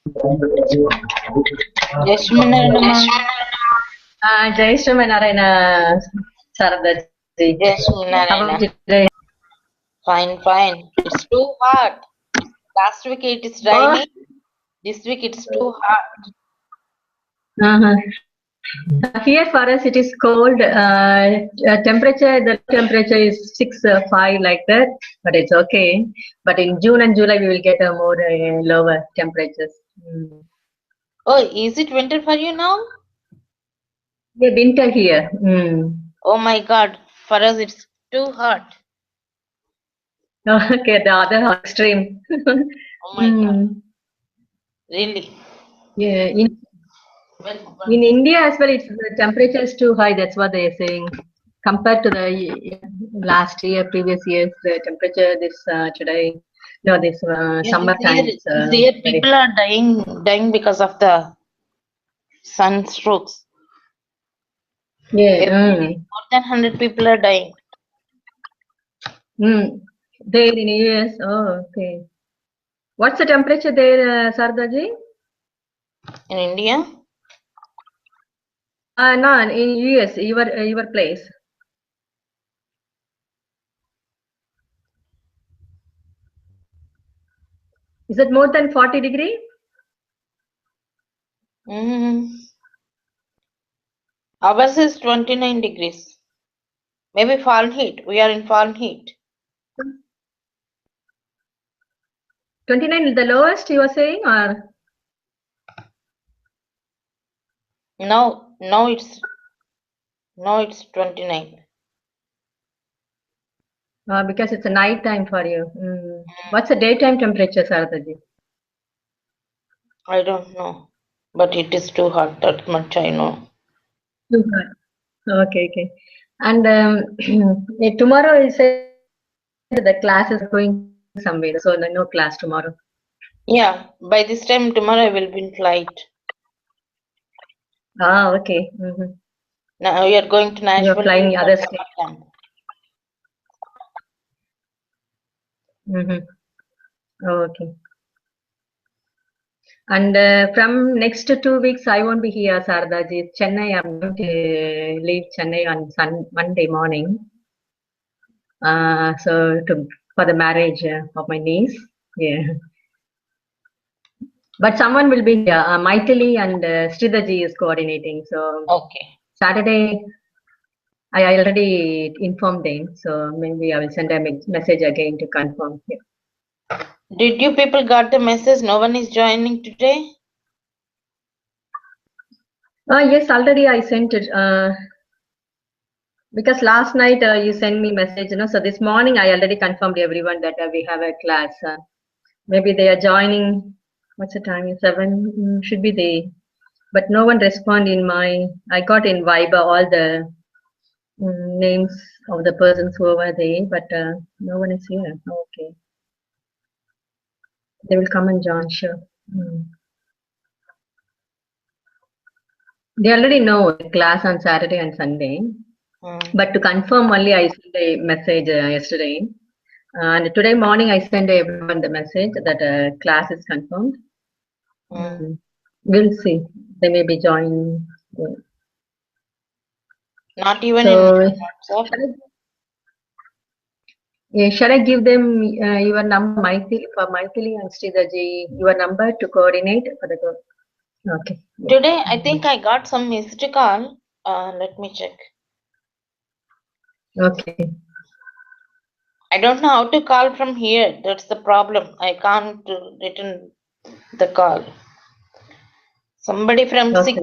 Jai Shrimanarayana. Jai Shrimanarayana, Saradaji. Jai How are Shrimanarayana. you today? Fine, fine. It's too hot. Last week it is Oh, raining. This week it's too hot. uh-huh. Here for us it is cold. The temperature is 6 5 like that, but it's okay. But in June and July we will get a more lower temperatures. Oh, is it winter for you now? Yeah, winter here. Oh my God. For us it's too hot. Okay, the other extreme. Oh my God. Mm. Really? Yeah, in Well, In India as well, it's the temperature is too high. That's what they're saying. Compared to the last year, previous years, the temperature today, no, this yeah, summer time, it's this year very. people are dying because of the sunstrokes. Yeah. Every day, more than 100 people are dying There in US. Oh, okay. What's the temperature there, Sardaji? in India. No, in US, your place. Is it more than 40 degree? Ours is 29 degrees. Maybe Fahrenheit. We are in Fahrenheit. 29 is the lowest you are saying, or Now it's 29. because it's a night time for you. What's the daytime temperature, Sardaji? I don't know, but it is too hot. That much I know. Too hot. Okay, okay. And tomorrow is said the class is going somewhere, so no class tomorrow. Yeah, by this time tomorrow I will be in flight. Ah, okay. Now we are going to You're Nashville flying for other state. summer camp. Okay. And from next 2 weeks, I won't be here, Sardaji. Chennai, I'm going to leave Chennai on Monday morning. For the marriage of my niece. Yeah. But someone will be here. Maithili and Sridharji is coordinating. So Okay. Saturday, I already informed them. So maybe I will send a message again to confirm. Yeah. Did you people got the message? No one is joining today? Yes, already I sent it. Because last night you sent me message, so this morning I already confirmed everyone that we have a class. Maybe they are joining. What's the time? 7 should be they. But no one respond in my. I got in Viber all the names of the persons who were there, but no one is here. Okay, they will come and join. Sure. They already know the class on Saturday and Sunday. But to confirm only, I sent a message yesterday. And today morning, I sent everyone the message that class is confirmed. We'll see. They may be joining. Not even in So, WhatsApp? shall I give them your number, Maithili and Sridharji, your number to coordinate for the group? Okay. Today I think I got some missed call. Let me check. Okay. I don't know how to call from here. That's the problem. I can't return the call. Somebody from Okay.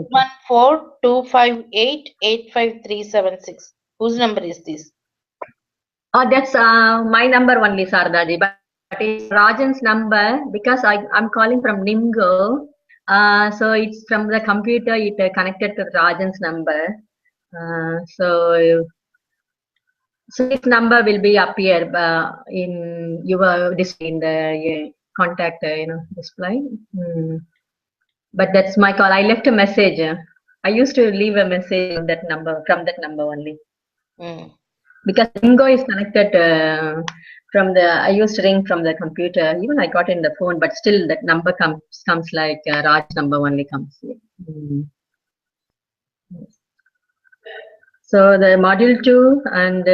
614-258-85376. Whose number is this? That's my number only, Sardaji. But it's Rajan's number because I'm calling from Nimgo. So it's from the computer. It connected to Rajan's number. So this number will be appear in your display in the contact display. But that's my call. I left a message. I used to leave a message on that number from that number only. Because Bingo is connected from the, I used to ring from the computer. Even I got in the phone, but still that number comes like Raj number only comes here. So the module 2, and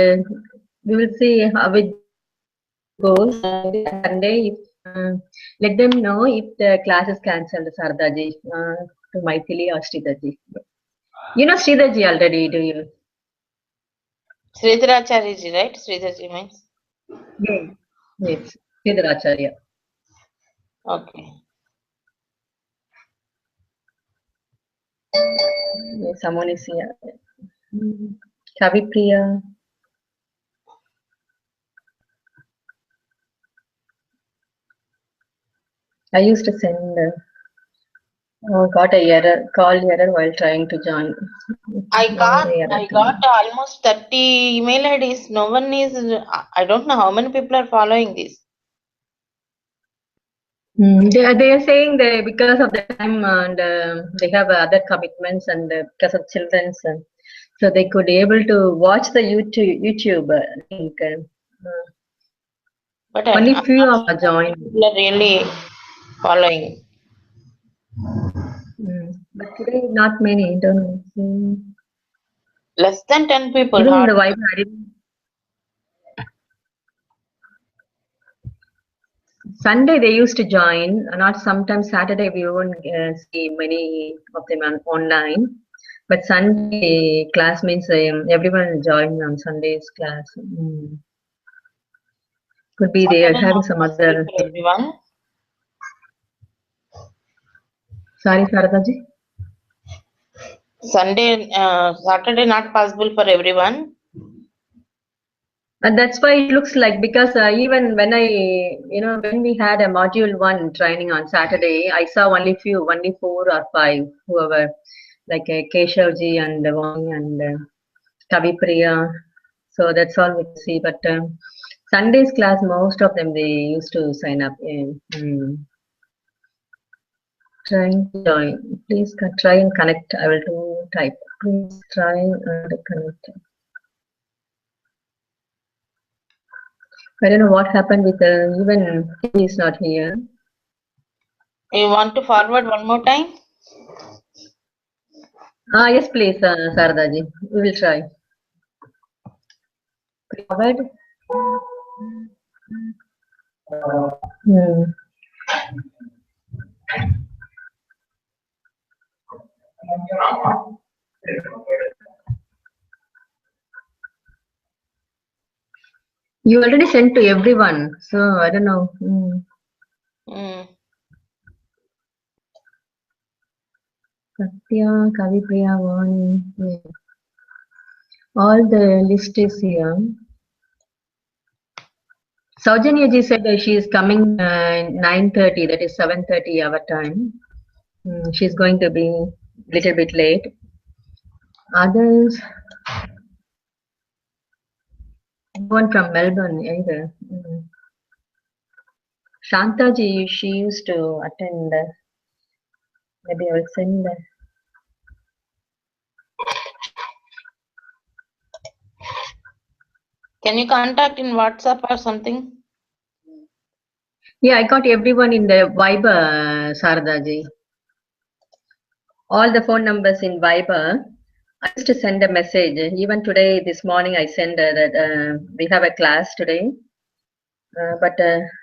we will see how it goes. This Sunday, let them know if the class is cancelled, Sardaji, to Maithili or Sridharji. You know Sridharji already, do you? Sridharacharya, right? Sridharji means. Yes. Yes, Sridharacharya. Okay. Yes, someone is here. Kavi Priya. I used to send. Got a error, call error while trying to join. I Now can't. the error I got coming. almost 30 email IDs. No one is. I don't know how many people are following this. They are saying that because of the time and they have other commitments and because of children's, so they could able to watch the YouTube link. But Only I'm few not of sure are how many joined. people are really following. But today not many. Don't know. Less than 10 people. Even in Hard. the Viber, I didn't. Sunday they used to join, not sometimes Saturday we won't see many of them online. But Sunday class means everyone join on Sunday's class. Could be they are Saturday having not some possible other. for everyone. Sorry, Saradaji. Saturday not possible for everyone. And that's why it looks like, because even when when we had a module 1 training on Saturday, I saw only 4 or 5, whoever, like Keshavji and Vani and Kavi Priya. So that's all we see. But Sunday's class, most of them, they used to sign up. Trying to join. Please try and connect. I will do type. Please try and connect. I don't know what happened with even he is not here. You want to forward one more time? Yes, please, Saradaji. We will try. Forward. Hmm. You already sent to everyone, so I don't know. Satya, Kavi Priya, Vani. Yeah. All the list is here. Saujanya ji said that she is coming 9:30, that is 7:30 our time. She's going to be little bit late. Others, no one from Melbourne either. Shanta ji, she used to attend. Maybe I will send. Can you contact in WhatsApp or something? Yeah, I got everyone in the Viber, Saradaji. All the phone numbers in Viber. I used to send a message. Even today, this morning, I sent that we have a class today. But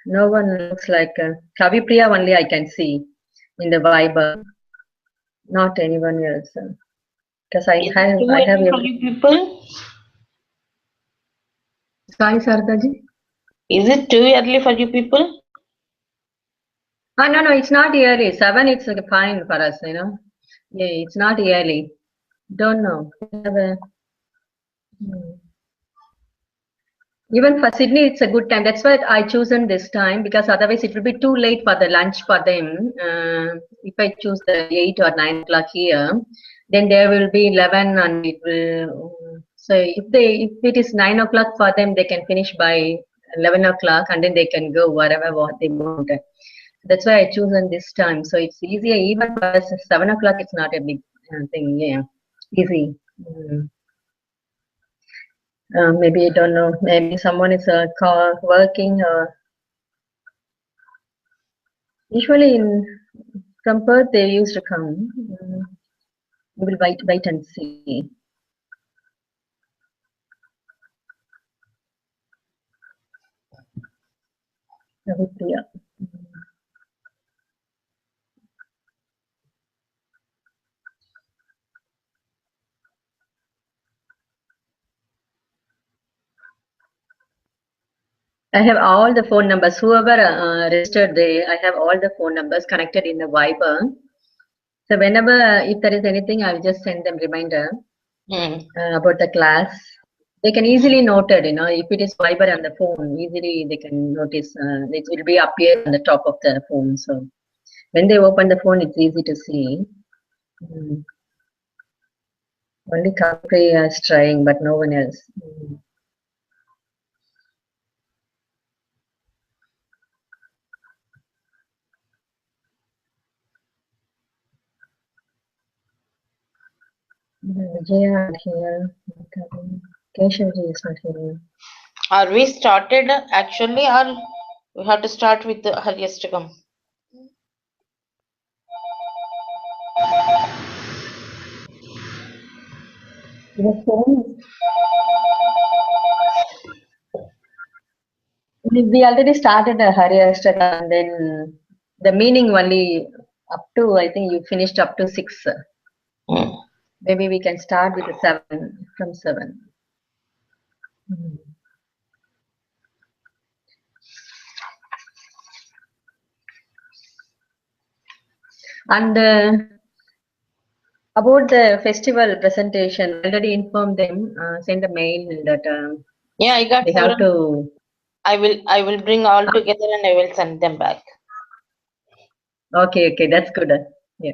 no one looks like Kavi Priya only I can see in the Viber. Not anyone else. Because Is it too I have early for every. you people? Sorry, Saradaji. Is it too early for you people? No, it's not yearly. 7, it's fine for us, Yeah, it's not yearly. Don't know. Even for Sydney, it's a good time. That's why I chosen this time, because otherwise it will be too late for the lunch for them. If I choose the 8 or 9 o'clock here, then there will be 11, and it will. So if it is 9 o'clock for them, they can finish by 11 o'clock, and then they can go wherever what they want. That's why I chosen this time. So it's easier. Even for us, 7 o'clock, it's not a big thing. Yeah, easy. Maybe I don't know. Maybe someone is working. Usually from Perth they used to come. We will wait and see. Ravipriya. I have all the phone numbers. Whoever registered there, I have all the phone numbers connected in the Viber. So whenever if there is anything, I will just send them reminder about the class. They can easily note it. If it is Viber on the phone, easily they can notice. It will be appear on the top of the phone. So when they open the phone, it's easy to see. Only Kapri is trying, but no one else. Vijaya not here. Keshavji is not here. Are we started actually, or we have to start with the Haryastakam? The phone. We already started a Hari Ashtaka, and then the meaning only up to, I think you finished up to 6. Maybe we can start with the 7, from 7. And about the festival presentation, already informed them, send a mail that Yeah, I got they have several. to. I will bring all together and I will send them back. Okay, that's good. Yeah.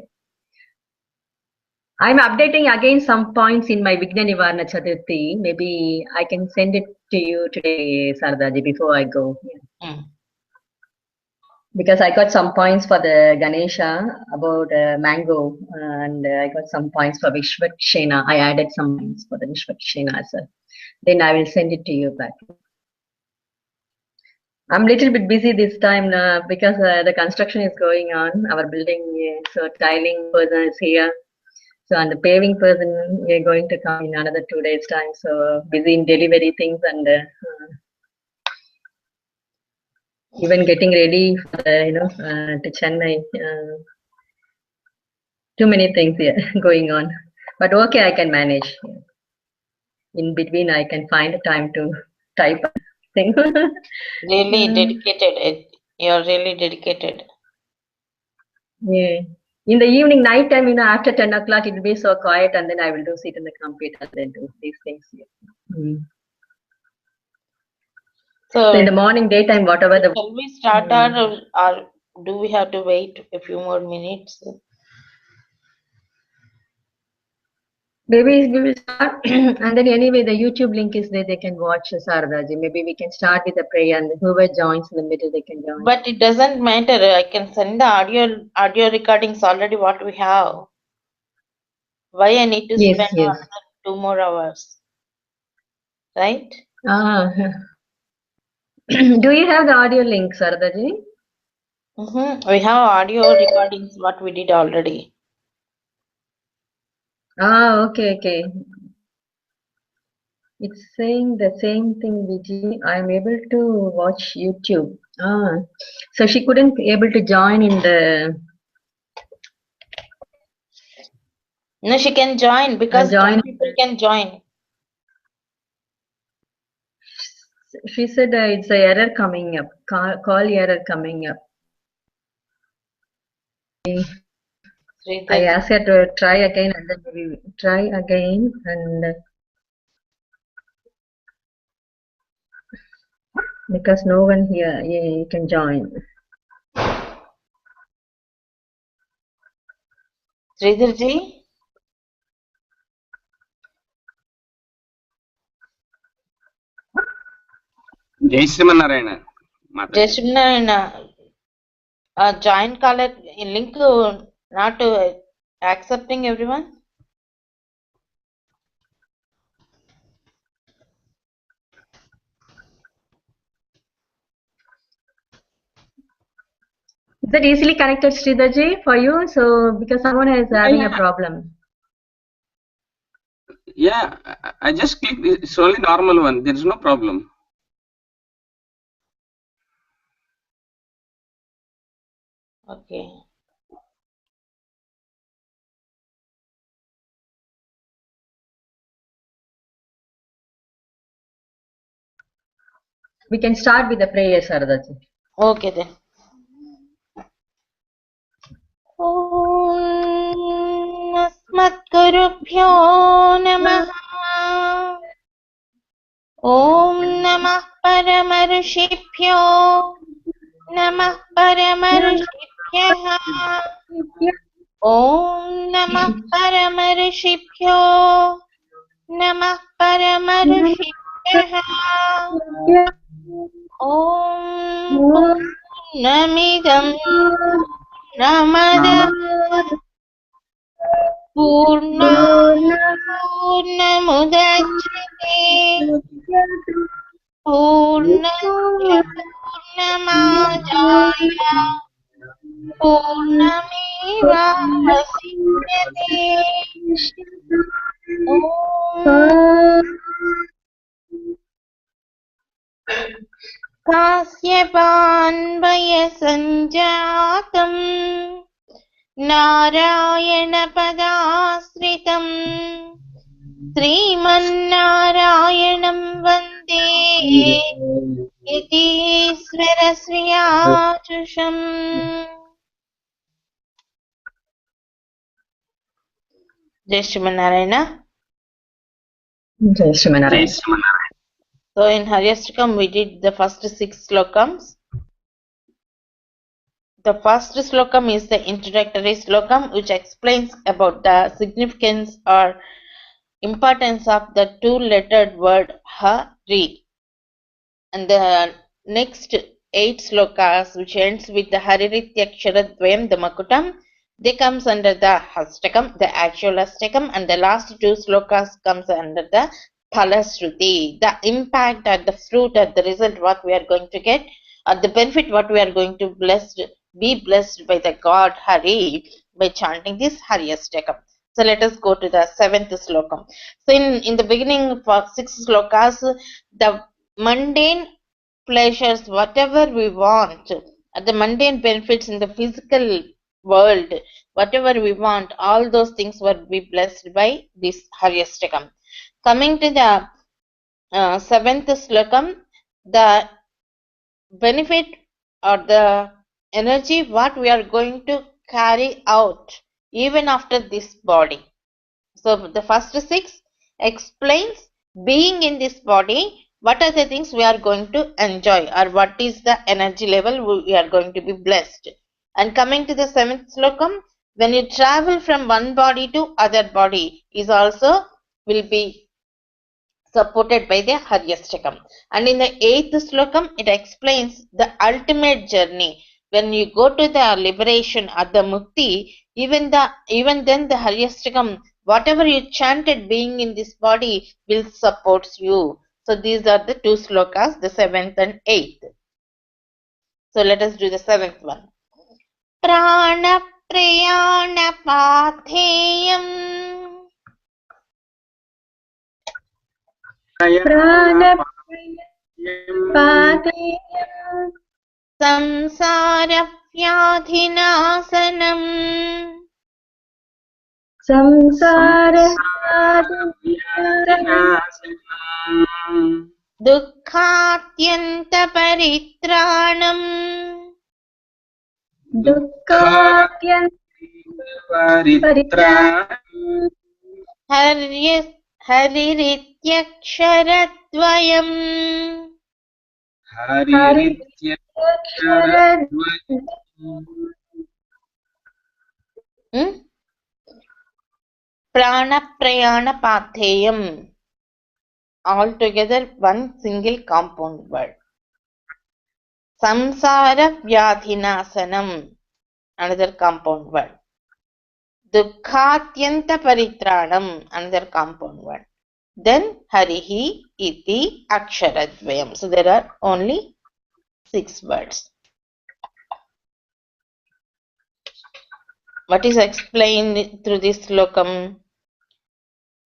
I'm updating again some points in my Vigna Nivarna Chaturthi. Maybe I can send it to you today, Sardaji, before I go. Yeah. Because I got some points for the Ganesha about mango, and I got some points for Vishwakshena. I added some points for the Vishwakshena as well. Then I will send it to you back. I'm a little bit busy this time because the construction is going on. Our building, so tiling person is here. So, and the paving person, we are going to come in another 2 days time. So busy in delivery things and even getting ready for the, to Chennai. Too many things here going on, but okay, I can manage. In between, I can find time to type thing. Really dedicated. You're really dedicated. Yeah. In the evening, night time, after 10 o'clock, it will be so quiet, and then I will do sit in the computer and then do these things. Yeah. So in the morning, daytime, whatever the. Shall we start or do we have to wait a few more minutes? Maybe we will start, and then anyway, the YouTube link is there. They can watch Saradaji. Maybe we can start with the prayer, and whoever joins in the middle, they can join. But it doesn't matter. I can send the audio recordings already what we have. Why I need to spend Yes. another 2 more hours? Right? Ah. Do you have the audio link, Saradaji? We have audio recordings what we did already. Ah, okay. It's saying the same thing, Vijay. I'm able to watch YouTube. Ah, so she couldn't be able to join in the. No, she can join because 10 join. people can join. She said it's a error coming up. Call error coming up. I asked her to try again and then maybe try again and because no one here, yeah, you can join. Sridharji? జై Srimannarayana Jai Shri join caller link not accepting everyone. Is it easily connected, Sridharji, for you? So, because someone is having a problem. Yeah, I just clicked. It's only normal one. There is no problem. Okay. We can start with the prayer, Shardaji. Okay then. ॐ अस्मद्गुरुभ्यो नमः। ॐ नमः परमऋषिभ्यो नमः परमऋषिभ्यः। ॐ नमः परमऋषिभ्यो नमः परमऋषिभ्यः। ॐ पूर्णमिदं पूर्णमदः पूर्णमुदच्यते पूर्णस्य पूर्णमादाय पूर्णमेवावशिष्यते। ॐ कास्यपान्वयसञ्जातम् नारायणपदाश्रितम् श्रीमन्नारायणं वन्दे यतीश्वरश्रियाजुषम्। Jai Shrimanarayana. Jai Shrimanarayana. So in Haryastakam we did the first 6 slokams. The first slokam is the introductory slokam which explains about the significance or importance of the 2-lettered word Hari. And the next 8 slokas which ends with the Harirityaksharadvayam, the Makutam, they comes under the Hastakam, the actual Hastakam, and the last 2 slokas comes under the Phalasruti, the impact or the fruit or the result what we are going to get, or the benefit what we are going to be blessed by the God Hari by chanting this Haryastakam. So let us go to the 7th slokam. So in the beginning for 6 slokas, the mundane pleasures, whatever we want, the mundane benefits in the physical world, whatever we want, all those things will be blessed by this Haryastakam. Coming to the 7th slokam, the benefit or the energy what we are going to carry out even after this body. So the first 6 explains being in this body, what are the things we are going to enjoy or what is the energy level we are going to be blessed. And coming to the 7th slokam, when you travel from one body to other body is also will be supported by the Haryastakam. And in the 8th slokam, it explains the ultimate journey. When you go to the liberation or the mukti, even then the Haryastakam, whatever you chanted being in this body will support you. So these are the 2 slokas, the 7th and 8th. So let us do the 7th one. Prana prayana patheyam संसारव्याधिनाशनम् दुःखात्यन्तपरित्राणम् हरिरित्यक्षरद्वयम् Prana-prayana-patheyam, all together one single compound word. Samsara-vyadhinasanam, another compound word. Dukkhatyanta-paritranam, another compound word. Then Harihi iti aksharadvayam. So there are only 6 words. what is explained through this slokam?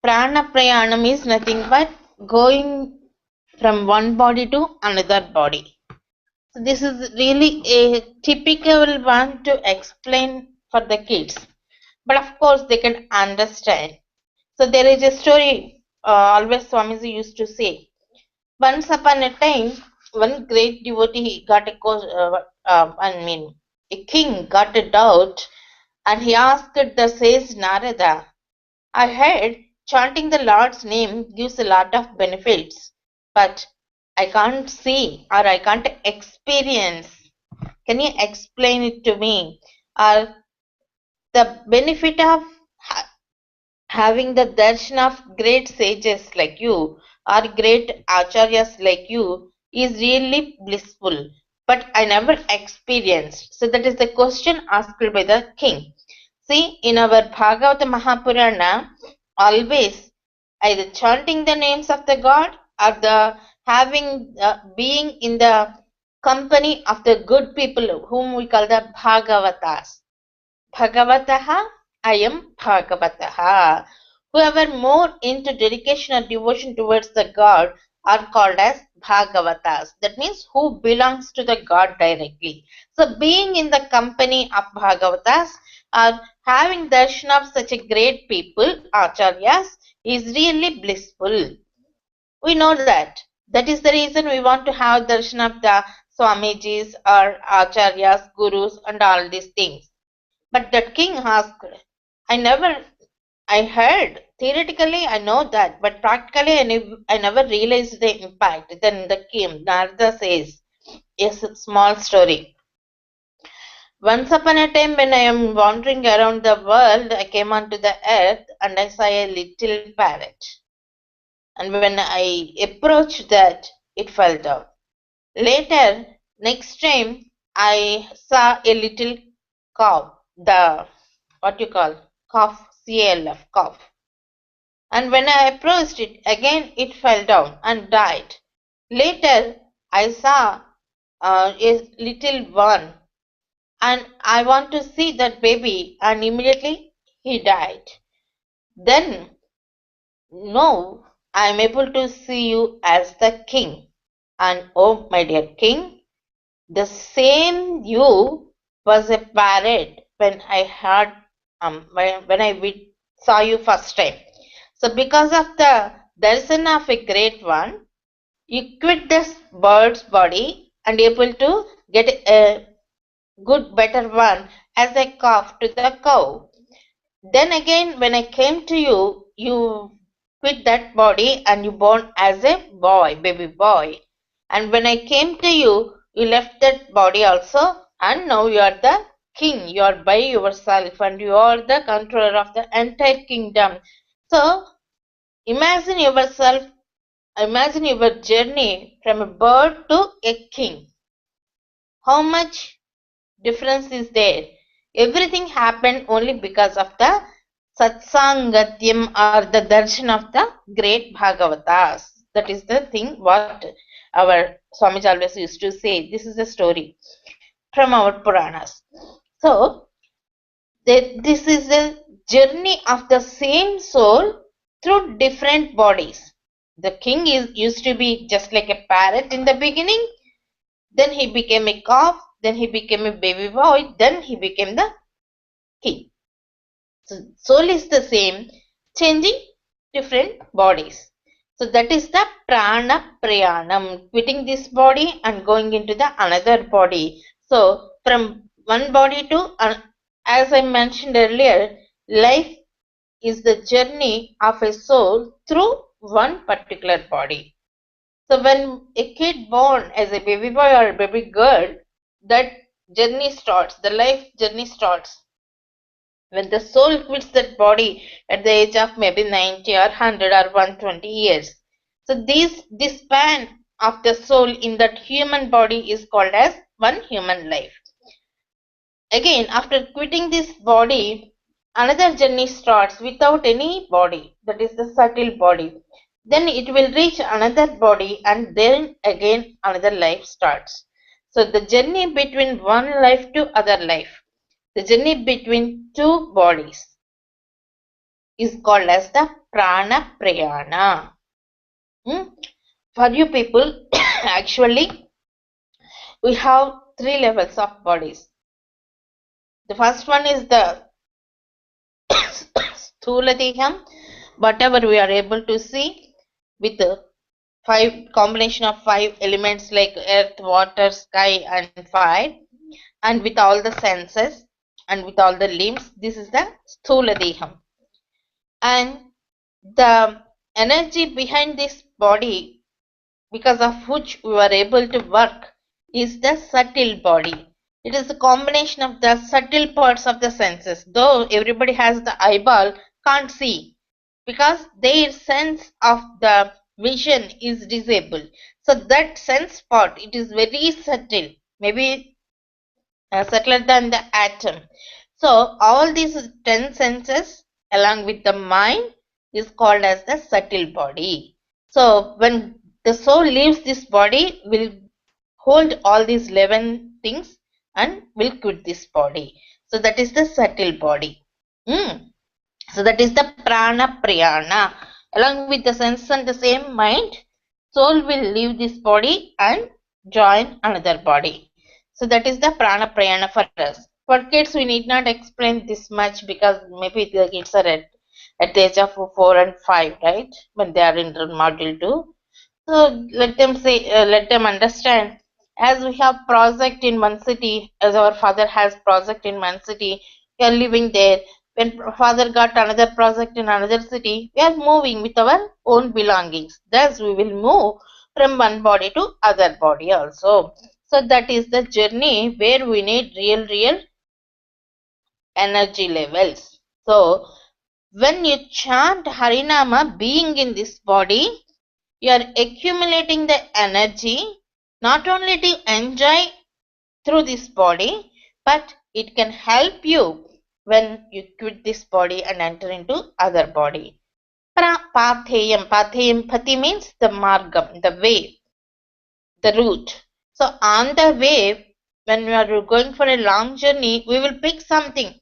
Prana prayanam is nothing but going from one body to another body. So this is really a typical one to explain for the kids, but of course they can understand. So there is a story always Swamiji used to say. Once upon a time, one great devotee got a king got a doubt, and he asked the sage Narada, I heard chanting the Lord's name gives a lot of benefits, but I can't see or I can't experience. Can you explain it to me? Or the benefit of having the darshan of great sages like you or great acharyas like you is really blissful, but I never experienced. So that is the question asked by the king. See, in our Bhagavata Mahapurana, always either chanting the names of the God or the having being in the company of the good people whom we call the Bhagavatas. Bhagavataha, I am Bhagavataha. Whoever more into dedication or devotion towards the God are called as Bhagavatas. That means who belongs to the God directly. So being in the company of Bhagavatas or having darshan of such a great people, Acharyas, is really blissful. We know that. That is the reason we want to have darshan of the Swamijis or Acharyas, Gurus and all these things. But that king asked, I heard, theoretically I know that, but practically I never realized the impact. Then the king, Narada says, yes, a small story. Once upon a time when I am wandering around the world, I came onto the earth and I saw a little parrot. And when I approached that, it fell down. Later, next time, I saw a little cow, the what you call calf, CLF, calf. And when I approached it, again it fell down and died. Later, I saw a little one, and I want to see that baby, and immediately he died. Then, no, I am able to see you as the king. And oh, my dear king, the same you was a parrot when I heard when I saw you first time. So because of the darshan of a great one, you quit this bird's body and able to get a good better one as a calf to the cow. Then again when I came to you, you quit that body and you born as a boy, baby boy. And when I came to you, you left that body also, and now you are the king. You are by yourself and you are the controller of the entire kingdom. So imagine yourself, imagine your journey from a bird to a king. How much difference is there? Everything happened only because of the satsangatyam or the darshan of the great Bhagavatas. That is the thing what our Swamiji always used to say. This is a story from our Puranas. So, this is a journey of the same soul through different bodies. The king used to be just like a parrot in the beginning, then he became a calf, then he became a baby boy, then he became the king. So soul is the same, changing different bodies. So that is the prana prayanam, quitting this body and going into the another body. So from one body to, as I mentioned earlier, life is the journey of a soul through one particular body. So when a kid born as a baby boy or a baby girl, that journey starts, the life journey starts. When the soul quits that body at the age of maybe 90 or 100 or 120 years. So this span of the soul in that human body is called as one human life. Again, after quitting this body, another journey starts without any body, that is the subtle body. Then it will reach another body and then again another life starts. So the journey between one life to other life. The journey between two bodies is called as the prana prayana. For you people, actually, we have three levels of bodies. The first one is the Sthula Deham, whatever we are able to see with the combination of 5 elements like earth, water, sky and fire, and with all the senses and with all the limbs. This is the Sthula Deham. And the energy behind this body, because of which we are able to work, is the subtle body. It is a combination of the subtle parts of the senses. Though everybody has the eyeball, can't see because their sense of the vision is disabled. So that sense part, it is very subtle, maybe subtler than the atom. So all these 10 senses along with the mind is called as the subtle body. So when the soul leaves this body, will hold all these 11 things and will quit this body. So that is the subtle body. So that is the prana prayana. Along with the sense and the same mind, soul will leave this body and join another body. So that is the prana prayana for us. For kids, we need not explain this much because maybe the kids are at the age of 4 and 5, right? When they are in module 2. So let them say, let them understand. As we have project in one city, as our father has project in one city, we are living there. When father got another project in another city, we are moving with our own belongings. Thus, we will move from one body to other body also. So that is the journey where we need real energy levels. So when you chant Harinama being in this body, you are accumulating the energy not only to enjoy through this body, but it can help you when you quit this body and enter into other body. Patheyam. Pati means the margam, the way, the route. So on the way, when we are going for a long journey, we will pick something,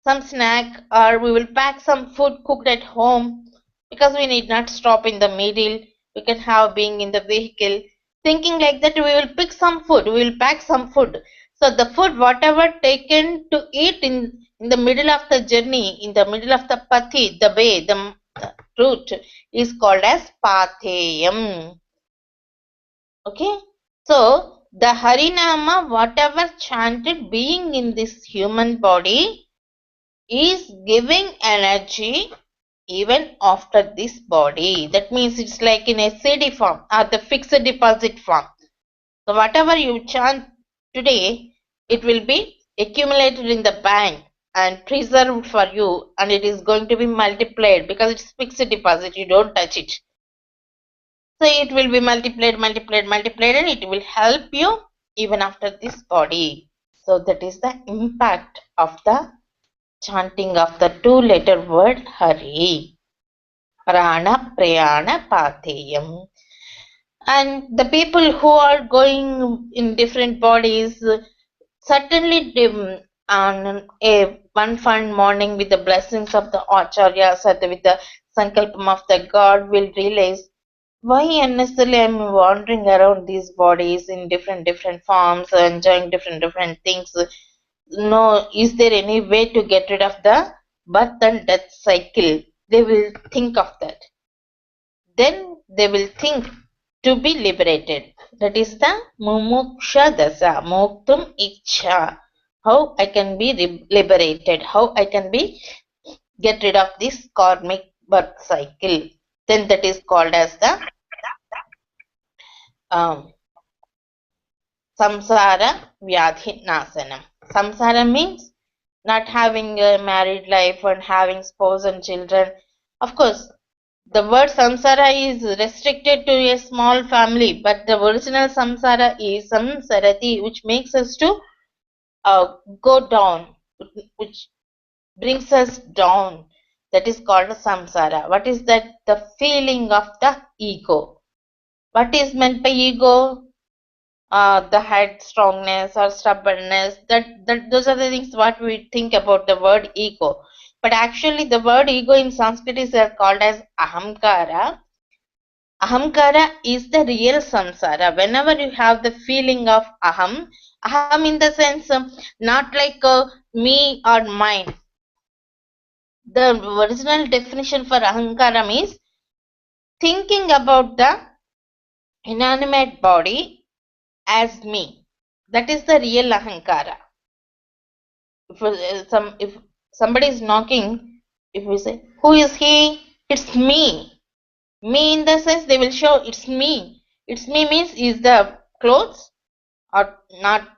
some snack, or we will pack some food cooked at home because we need not stop in the middle. We can have being in the vehicle. Thinking like that, we will pick some food, we will pack some food. So the food, whatever taken to eat in the middle of the journey, in the middle of the pathi, the way, the route, is called as patheyam. Okay, so the Harinama, whatever chanted being in this human body, is giving energy even after this body. That means it's like in a CD form or the fixed deposit form. So whatever you chant today, it will be accumulated in the bank and preserved for you, and it is going to be multiplied because it's fixed deposit, you don't touch it. So it will be multiplied, and it will help you even after this body. So that is the impact of the chanting of the 2-letter word Hari. Prana Prayana Patheyam. And the people who are going in different bodies, certainly on a one fine morning with the blessings of the Acharyas or with the Sankalpam of the God, will realize why unnecessarily I'm wandering around these bodies in different forms, enjoying different things. No, is there any way to get rid of the birth and death cycle? They will think of that. Then they will think to be liberated. That is the mumuksha dasa, moktum ichha. How I can be liberated, how I can be get rid of this karmic birth cycle. Then that is called as the samsara vyadhi nasanam. Samsara means not having a married life and having spouse and children. Of course, the word samsara is restricted to a small family, but the original samsara is samsarati, which makes us to go down, which brings us down. That is called samsara. What is that? The feeling of the ego. What is meant by ego? the headstrongness or stubbornness. That those are the things what we think about the word ego. But actually, the word ego in Sanskrit is called as ahamkara. Ahamkara is the real samsara. Whenever you have the feeling of aham in the sense not like me or mine. The original definition for ahankara means thinking about the inanimate body as me. That is the real ahankara. If somebody is knocking, if we say, who is he? It's me. Me in the sense they will show it's me. It's me means is the clothes or not?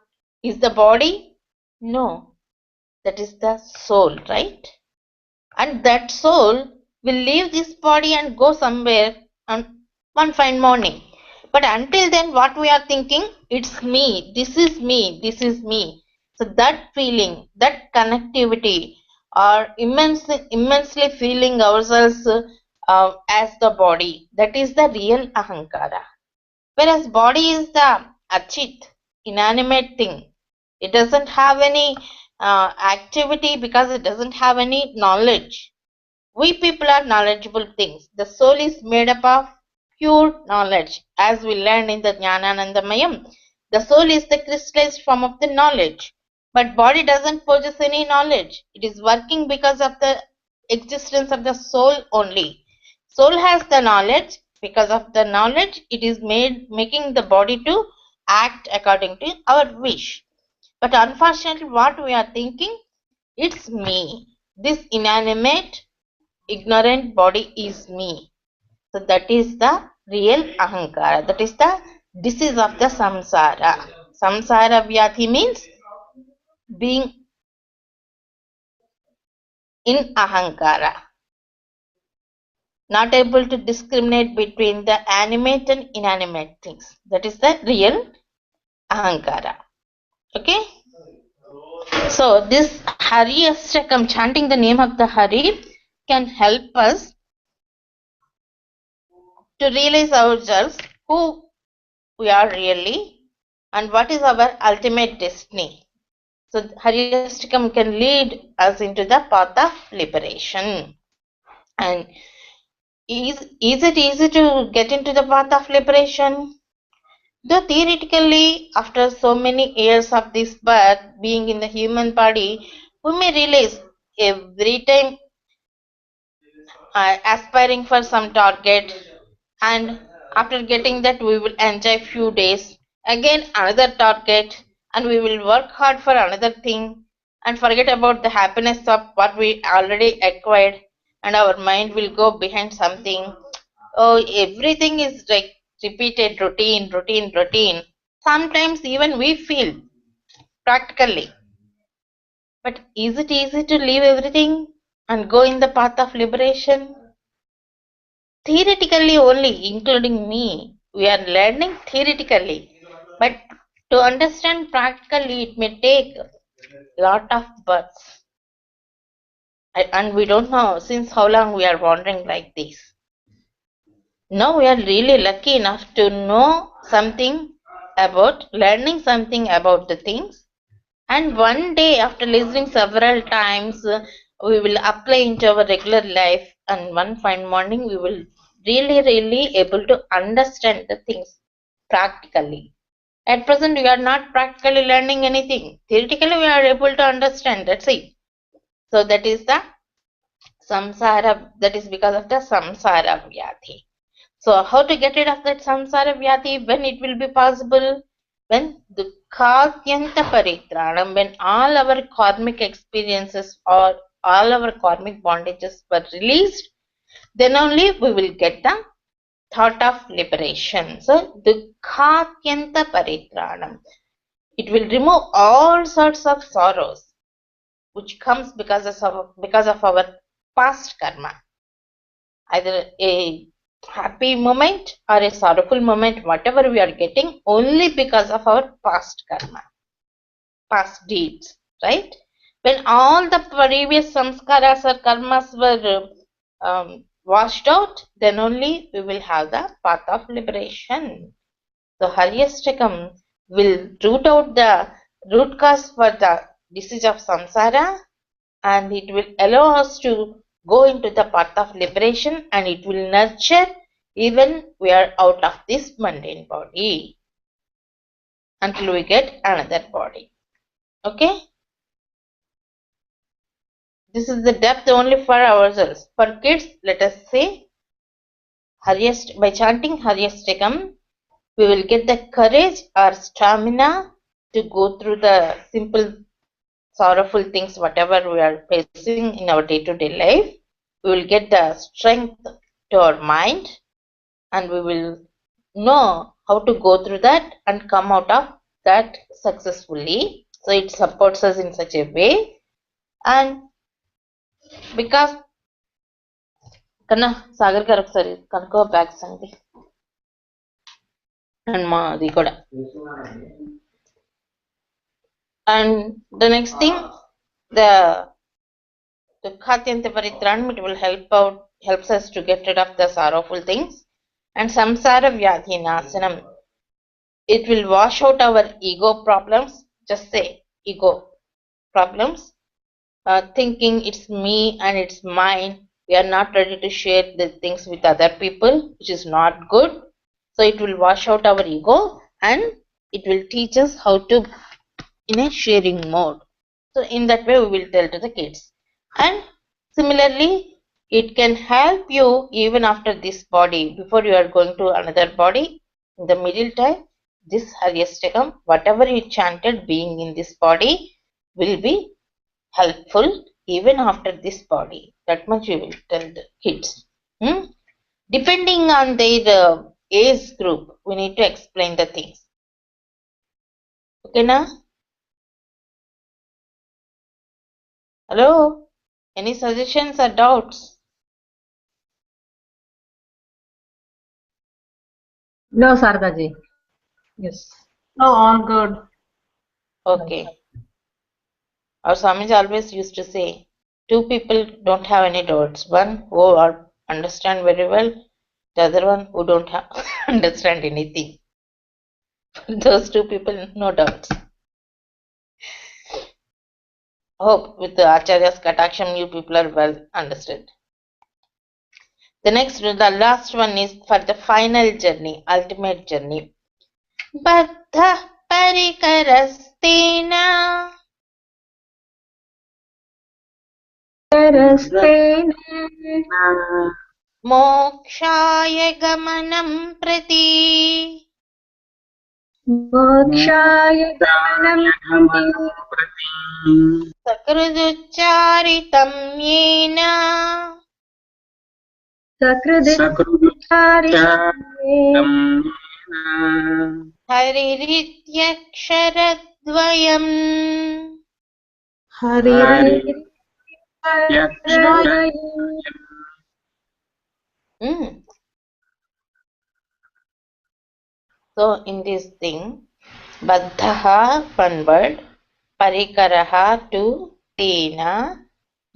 Is the body? No. That is the soul, right? And that soul will leave this body and go somewhere on one fine morning. But until then, what we are thinking, it's me, this is me, this is me. So that feeling, that connectivity, or immensely feeling ourselves as the body, that is the real ahankara. Whereas body is the achit, inanimate thing. It doesn't have any activity because it doesn't have any knowledge. We people are knowledgeable things. The soul is made up of pure knowledge. As we learned in the Jnananandamayam, the soul is the crystallized form of the knowledge. But body doesn't possess any knowledge. It is working because of the existence of the soul only. Soul has the knowledge. Because of the knowledge, it is making the body to act according to our wish. But unfortunately, what we are thinking, it's me. This inanimate ignorant body is me. So that is the real ahankara. That is the disease of the samsara. Samsara vyadhi means being in ahankara. Not able to discriminate between the animate and inanimate things. That is the real ahankara. Okay? So this Hari Ashtakam, chanting the name of the Hari, can help us to realize ourselves who we are really and what is our ultimate destiny. So Haryastikam can lead us into the path of liberation. And is it easy to get into the path of liberation? Though theoretically, after so many years of this birth, being in the human body, we may realize every time aspiring for some target, and after getting that we will enjoy few days, again another target, and we will work hard for another thing and forget about the happiness of what we already acquired, and our mind will go behind something. Oh, everything is like repeated routine. Sometimes even we feel practically, but is it easy to leave everything and go in the path of liberation? Theoretically only, including me. We are learning theoretically, but to understand practically, it may take a lot of births. And we don't know since how long we are wandering like this. Now we are really lucky enough to know something about, learning something about the things. And one day, after listening several times, we will apply into our regular life, and one fine morning we will really able to understand the things practically. At present, we are not practically learning anything. Theoretically, we are able to understand. That's it. So that is the samsara. That is because of the samsara vyadhi. So how to get rid of that samsara vyadhi? When it will be possible? When dukkhatyanta paritranam, when all our karmic experiences or all our karmic bondages were released, then only we will get the thought of liberation. So dukkhatyanta paritranam, it will remove all sorts of sorrows which comes because of our past karma, either a happy moment or a sorrowful moment, whatever we are getting, only because of our past karma, past deeds, right? When all the previous samskaras or karmas were washed out, then only we will have the path of liberation. So Haryashtakam will root out the root cause for the disease of samsara, and it will allow us to go into the path of liberation, and it will nurture even we are out of this mundane body until we get another body. Okay? This is the depth only for ourselves. For kids, let us say, by chanting Haryastakam, we will get the courage or stamina to go through the simple sorrowful things, whatever we are facing in our day-to-day life. We will get the strength to our mind, and we will know how to go through that and come out of that successfully. So it supports us in such a way. And because కన్నా సాగర్ గారు ఒకసారి కనుక్కో bags అండి and మాది కూడా. And the next thing, the Dukhatyanta Paritranam, it will helps us to get rid of the sorrowful things. And Samsara Vyadhi Nasanam, it will wash out our ego problems. Just say ego problems, thinking it's me and it's mine. We are not ready to share the things with other people, which is not good. So it will wash out our ego, and it will teach us how to in a sharing mode. So in that way we will tell to the kids. And similarly, it can help you even after this body, before you are going to another body. In the middle time, this Haryastakam, whatever you chanted being in this body, will be helpful even after this body. That much we will tell the kids. Depending on their age group, we need to explain the things. Okay, na? Hello? Any suggestions or doubts? No, Sardaji. Yes. No, all good. Okay. Our Swamiji always used to say, two people don't have any doubts. One who understand very well, the other one who don't understand anything. Those two people, no doubts. Hope with the Acharya's Kataksham, you people are well understood. The last one is for the final journey, ultimate journey. Baddha parikarastena mokshaya gamanam prati sakruducharitam yena Harirityaksharadvayam. So in this thing, Baddhaha, one word, Parikaraha, two, Tena,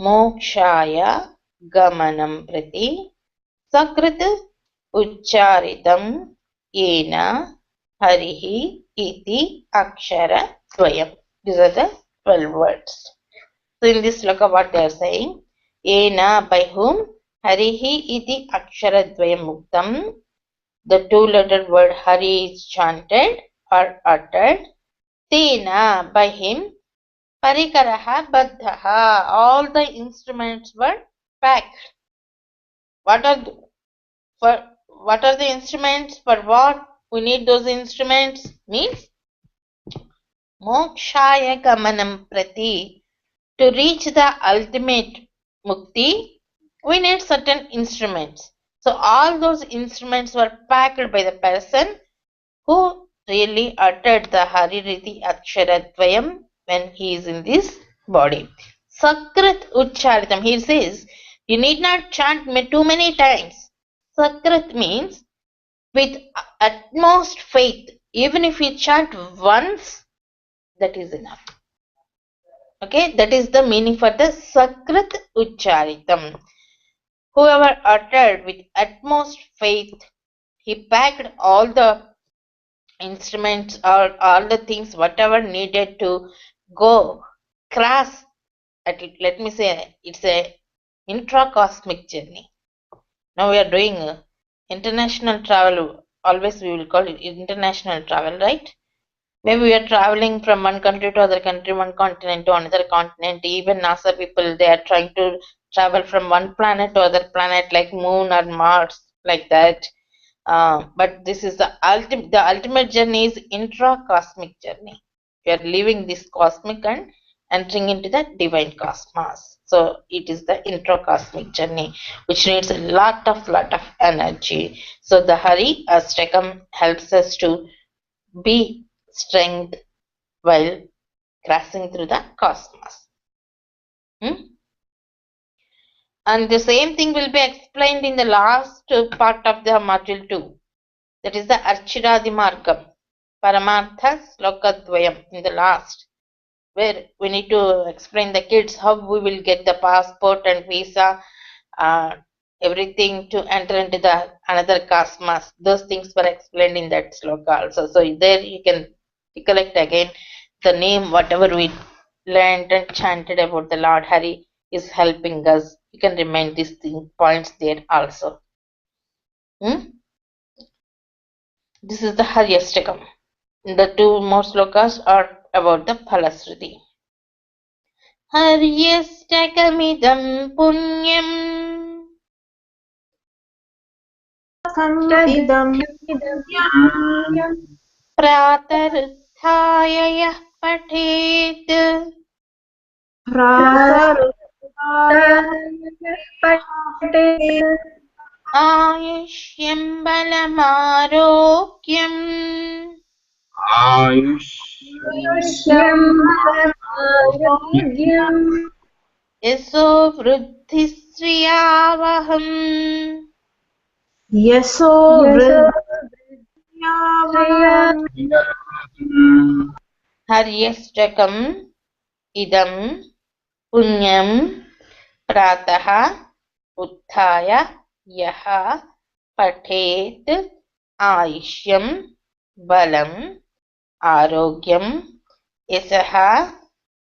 Mokshaya, Gamanam Prati, Sakrit, Ucharitam, Yena, Harihi, Iti, Akshara, Swayam. These are the 12 words. So in this sloka, what they are saying, Yena, by whom, Harihi, Iti, Akshara, Dvayam Muktam, the two-lettered word Hari is chanted or uttered. Tena, by him. Parikaraha, Baddhaha, all the instruments were packed. What are the instruments? For what we need those instruments? Means Mokshaya Gamanam Prati. To reach the ultimate mukti, we need certain instruments. So all those instruments were packed by the person who really uttered the Haririti Aksharadvayam when he is in this body. Sakrit Ucharitam. He says, you need not chant too many times. Sakrit means with utmost faith. Even if you chant once, that is enough. Okay, that is the meaning for the Sakrit Ucharitam. Whoever uttered with utmost faith, he packed all the instruments or all the things whatever needed to go cross at it. Let me say it's a intracosmic journey. Now we are doing international travel. Always we will call it international travel, right? Maybe we are traveling from one country to other country, one continent to another continent. Even NASA people, they are trying to travel from one planet to other planet, like Moon or Mars, like that. But this is the ultimate journey is intra-cosmic journey. We are leaving this cosmic and entering into the divine cosmos. So it is the intra-cosmic journey, which needs a lot of energy. So the Hari Astakam helps us to be strength while crossing through the cosmos. And the same thing will be explained in the last part of the module 2. That is the Archiradi Margam, Paramartha Slokadvayam in the last, where we need to explain the kids how we will get the passport and visa, everything to enter into the another cosmos. Those things were explained in that sloka also. So there you can recollect again the name, whatever we learned and chanted about the Lord Hari is helping us. You can remind these points there also. This is the Haryastakam. The two more slokas are about the Phalasruti. Haryastakam punyam pratarutthaya yah pathet Ayushyam balamarogyam yaso vruddhi sriyavaham Haryastakam idam punyam prataha utthaya yaha pathet ayushyam balam arogyam yasaha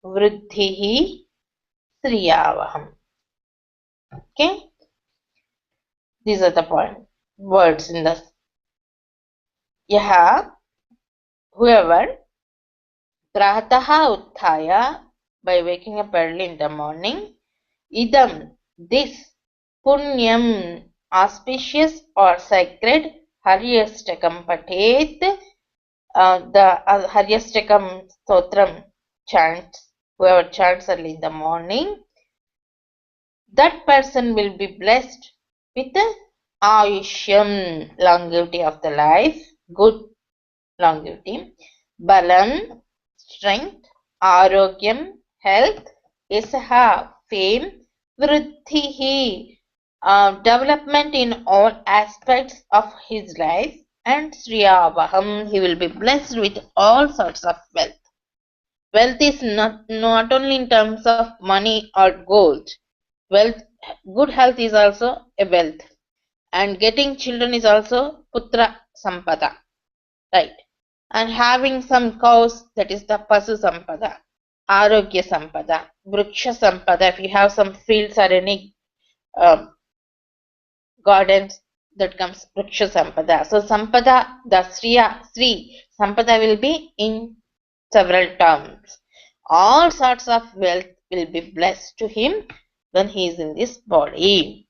vruddhihi sriyavaham. Okay, these are the words in this. Yaha, whoever, prataha utthaya, by waking up early in the morning, idam, this, punyam, auspicious or sacred, haryastakam pathet, the haryastakam stotram chants, whoever chants early in the morning, that person will be blessed with ayushyam, longevity of the life, good longevity, balam, strength, arogyam, health, yasaha, fame, vruddhihi, development in all aspects of his life, and sriyavaham, he will be blessed with all sorts of wealth. Wealth is not only in terms of money or gold. Wealth, good health is also a wealth, and getting children is also putra sampada, right? And having some cows, that is the pasu sampada, arogya sampada, vriksha sampada. If you have some fields or any gardens, that comes vriksha sampada. So sampada, the sri sampada will be in several terms. All sorts of wealth will be blessed to him when he is in this body.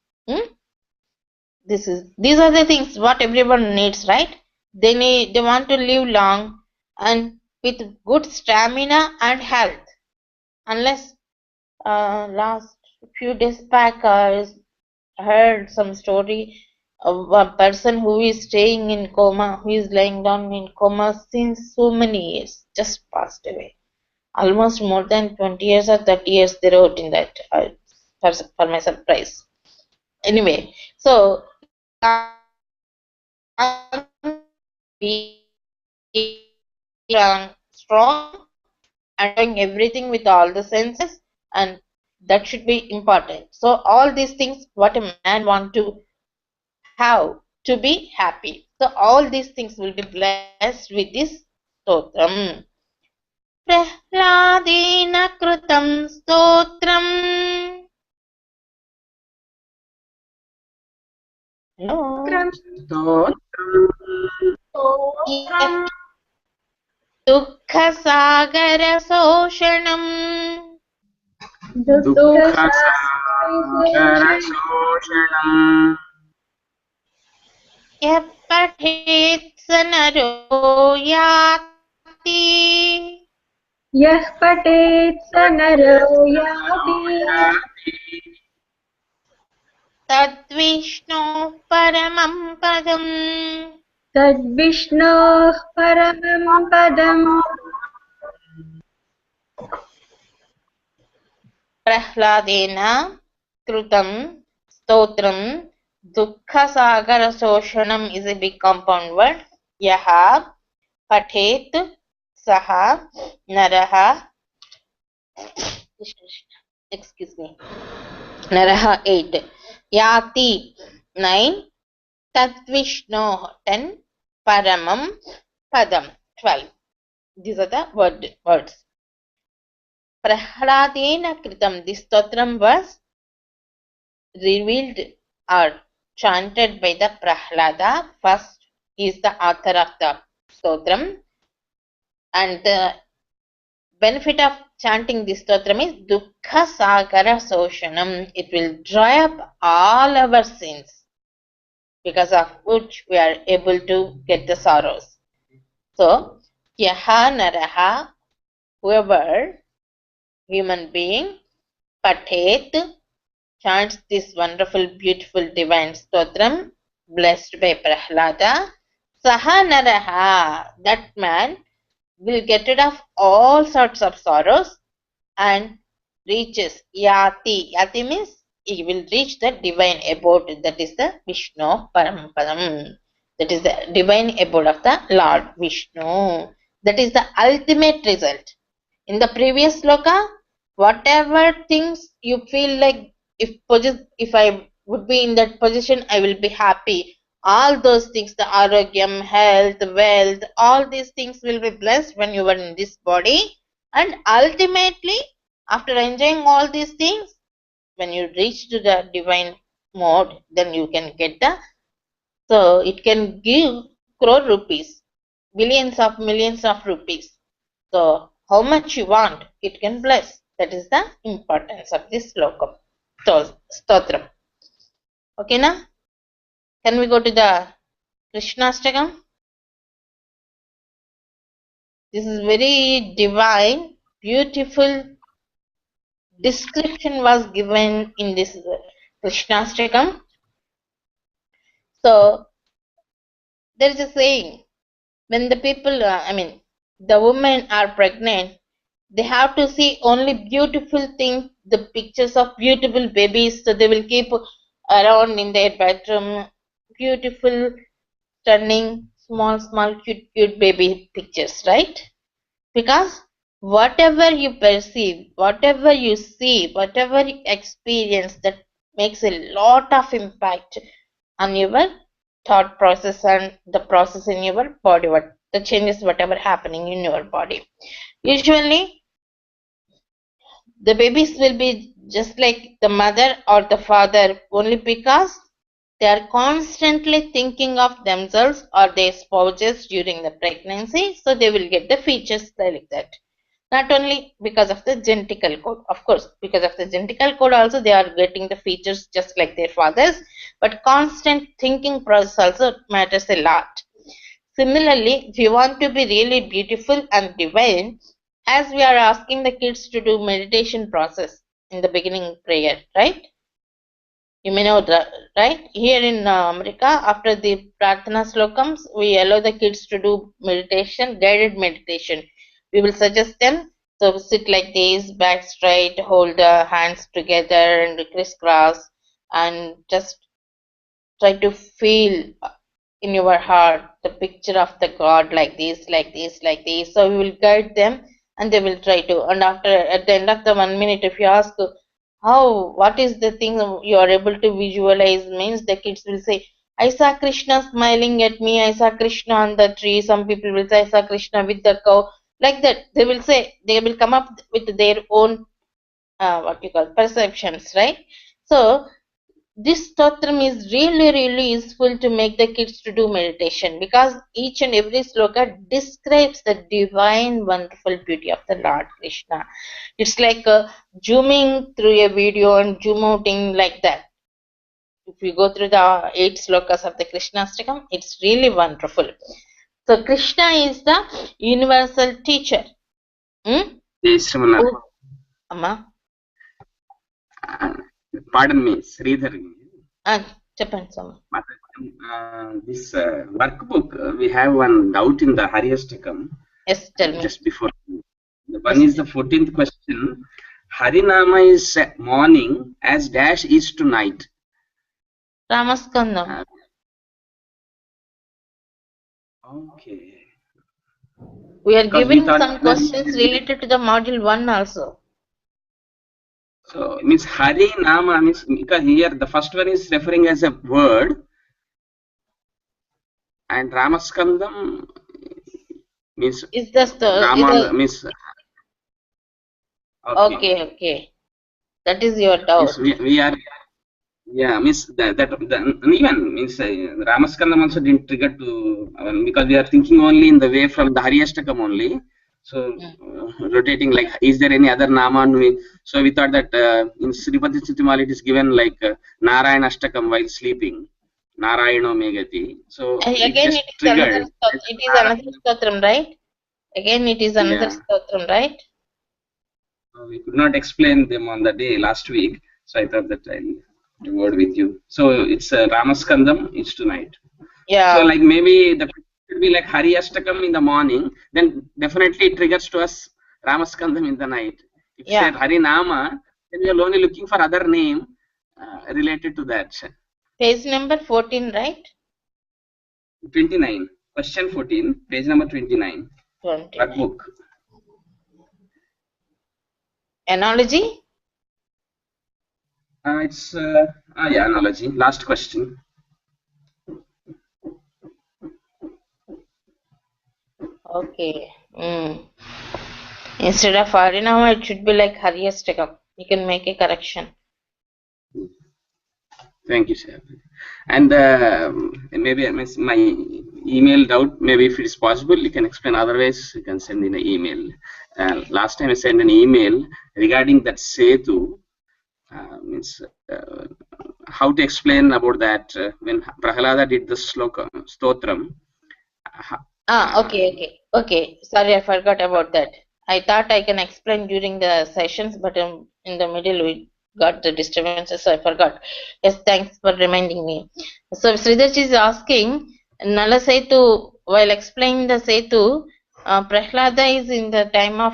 These are the things what everyone needs, right? They want to live long and with good stamina and health. Unless last few days back I heard some story of a person who is staying in coma, who is lying down in coma since so many years, just passed away. Almost more than 20 years or 30 years they wrote in that, for my surprise. Anyway, so be strong and doing everything with all the senses, and that should be important. So all these things what a man want to have to be happy. So all these things will be blessed with this stotram. Prahladena krutam stotram. No. स्तोत्रम् दुःखसागरशोषणम् दुःखसागरशोषणम् यः पठेत् स नरो याति यः पठेत् स नरो याति तद्विष्णोः परमं पदम् तद्विष्णोः परमं पदम् प्रह्लादेन कृतं स्तोत्रं दुःखसागरशोषणम् is a big compound word. यः पठेत् सः नरः excuse me नरः 8 याति 9 तद्विष्णोः 10 paramam padam 12. These are the words. Prahladena kritam. This stotram was revealed or chanted by the Prahlada. First, he is the author of the stotram, and the benefit of chanting this stotram is dukkha sagara soshanam. It will dry up all our sins, because of which we are able to get the sorrows. So, yaha naraha, whoever human being, pathet, chants this wonderful, beautiful, divine stotram, blessed by Prahlada, saha naraha, that man will get rid of all sorts of sorrows and reaches yati. Yati means he will reach the divine abode, that is the Vishnu Paramadam. That is the divine abode of the Lord Vishnu. That is the ultimate result. In the previous sloka, whatever things you feel like, if I would be in that position, I will be happy. All those things, the arogyam, health, wealth, all these things will be blessed when you are in this body. And ultimately, after enjoying all these things, when you reach to the divine mode, then you can get the, so it can give crore rupees, billions of millions of rupees. So how much you want, it can bless. That is the importance of this slokam, stotram. Okay, na? Can we go to the Krishnastakam? This is very divine, beautiful description was given in this Krishnastakam. So there is a saying, when the people, the women are pregnant, they have to see only beautiful things, the pictures of beautiful babies, so they will keep around in their bedroom beautiful, stunning, small, cute baby pictures, right? Because whatever you perceive, whatever you see, whatever you experience, that makes a lot of impact on your thought process and the process in your body, what the changes, whatever happening in your body. Usually the babies will be just like the mother or the father only because they are constantly thinking of themselves or their spouses during the pregnancy, so they will get the features like that. Not only because of the genetical code, of course, because of the genetical code also they are getting the features just like their fathers, but constant thinking process also matters a lot. Similarly, if you want to be really beautiful and divine, as we are asking the kids to do meditation process in the beginning prayer, right? You may know that, right? Here in America, after the Prajna slokams, we allow the kids to do meditation, guided meditation. We will suggest them, so sit like this, back straight, hold the hands together and crisscross, and just try to feel in your heart the picture of the God like this, like this, like this. So we will guide them and they will try to. And after, at the end of the 1 minute, if you ask how, what is the thing you are able to visualize, means the kids will say, I saw Krishna smiling at me. I saw Krishna on the tree. Some people will say I saw Krishna with the cow. Like that, they will say, they will come up with their own what you call perceptions, right? So this stotram is really useful to make the kids to do meditation, because each and every sloka describes the divine wonderful beauty of the Lord Krishna. It's like zooming through a video and zoom outing like that. If you go through the 8 slokas of the Krishnastakam, it's really wonderful. So Krishna is the universal teacher. Yes, Ramana. Oh, Amma. Pardon me, Sridhar. చెప్పండి Sama. This workbook, we have one doubt in the Haryashtakam. Yes, tell me. Just before. The one is the 14th question. Harinama is morning as dash is to night. Ramaskandam. Okay. We are giving some questions related to the module 1 also. So it means Hari Nama means, because here the first one is referring as a word, and Ramaskandam means is the Rama means okay. That is your doubt. Means we are means that even means Ramaskandam also didn't trigger to because we are thinking only in the way from the Haryashtakam only. So rotating like, is there any other nama? So we thought that in Sripati Chittimal it is given like Narayana Ashtakam while sleeping, Narayano Megati. So again it is another stotram, right? Again it is another stotram, right? We could not explain them on the day last week, so I thought that I'll word with you. So it's Ramaskandam, it's tonight. Yeah. So like maybe the will be like Hari Ashtakam in the morning, then definitely it triggers to us Ramaskandam in the night. If you said Hari Nama, then we are only looking for other name related to that. Page number 14, right? 29. Question 14, page number 29. Workbook. Analogy? It's analogy. Last question. Okay. Instead of Harinama, it should be like Haryashtakam. You can make a correction. Thank you, sir. And maybe my email doubt, maybe if it is possible, you can explain. Otherwise, you can send in an email. Last time I sent an email regarding that Setu. Means how to explain about that when Prahalada did the stotram. Okay. Sorry, I forgot about that. I thought I can explain during the sessions, but in the middle we got the disturbances, so I forgot. Yes, thanks for reminding me. So Sridharji is asking, Nala Setu, while explaining the Setu, Prahlada is in the time of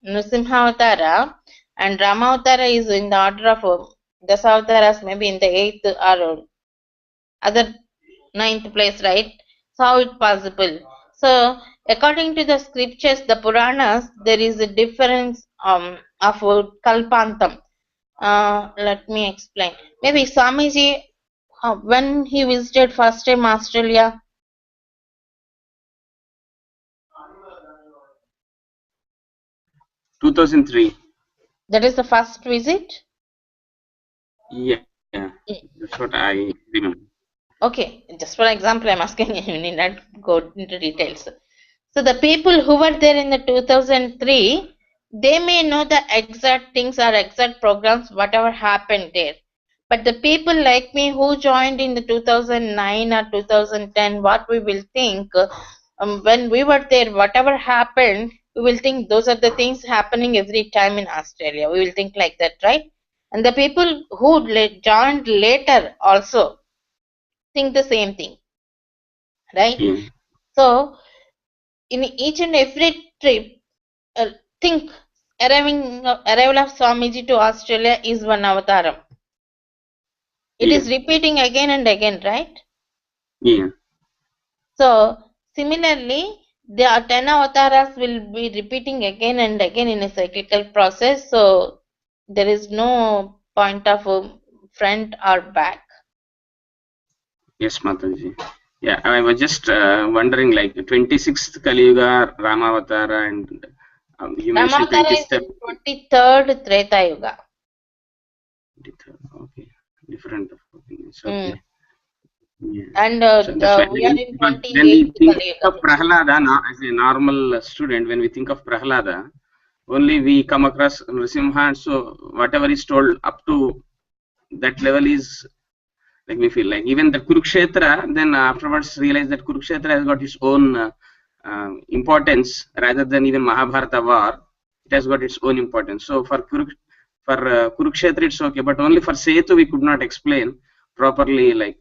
Nrsimha Avatara, and Rama Avatara is in the order of Dasavataras, maybe in the 8th or other 9th place, right? So how it possible? So according to the scriptures, the Puranas, there is a difference of Kalpantam. Let me explain. Maybe Swamiji, when he visited first time Australia, 2003. that is the first visit? Yeah, that's what I remember. Okay, just for example, I'm asking you, you need not go into details. So the people who were there in the 2003, they may know the exact things or exact programs, whatever happened there. But the people like me who joined in the 2009 or 2010, what we will think, when we were there, whatever happened, we will think those are the things happening every time in Australia. We will think like that, right? And the people who joined later also think the same thing, right? So in each and every trip, think arrival of Swamiji to Australia is one avataram. It is repeating again and again, right? Yeah. So similarly, the 10 avataras will be repeating again and again in a cyclical process. So there is no point of front or back. Yes, Mataji. Yeah, I was just wondering, like 26th Kali Yuga, Ramavatara, and you mentioned Ramavatara is 27th. in 23rd Treta Yuga. Okay, different opinions. Mm. Okay. Yeah. And So that's why, we are in because when we 28th think Kali of Yuga. Prahlada, now, as a normal student, when we think of Prahlada, only we come across Nrsimha, and so whatever is told up to that level is, like, we feel like even the Kurukshetra, then afterwards realize that Kurukshetra has got its own importance rather than even Mahabharata war. It has got its own importance. So for Kurukshetra, it's okay, but only for Setu we could not explain properly,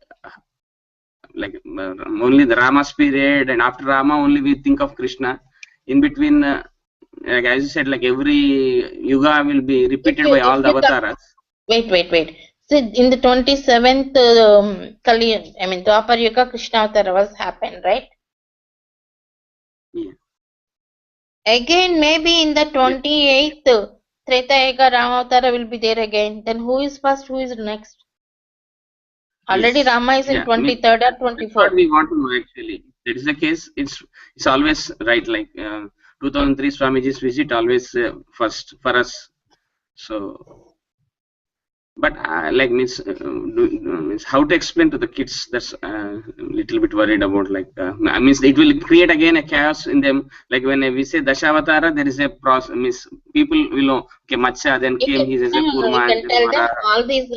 only the Rama's period, and after Rama only we think of Krishna. In between, like as you said, like every yuga will be repeated by all the avatars. Wait. See, in the 27th Kali, I mean, Dwapar Yuga, Krishna Avtara was happened, right? Yeah. Again, maybe in the 28th Treta Yuga, Ramavatara will be there again. Then who is first, who is next? Already Yes. Rama is in Yeah. I mean, 23rd or that's what 24th. we want to know actually. That is the case. It's always right. Like 2003 Swamiji's visit always first for us. So, but means how to explain to the kids? That's a little bit worried about. Like means it will create again a chaos in them. Like when we say Dashavatara, there is a process. Means people will know. Okay, Matsya then came. He as a We Kurma and can then tell them Vara. all these,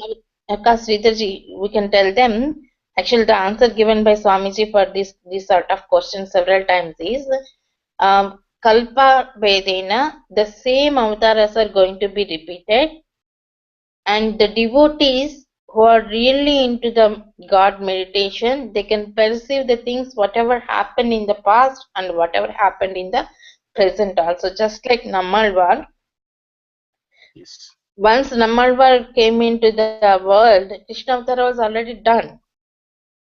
Sridharji, we can tell them, actually the answer given by Swamiji for this sort of question several times is, Kalpa Vedena, the same avatars are going to be repeated, and the devotees who are really into the God meditation, they can perceive the things, whatever happened in the past and whatever happened in the present also. Just like Nammalvar, Yes. once Nammalvar came into the world, Krishna Avtara was already done.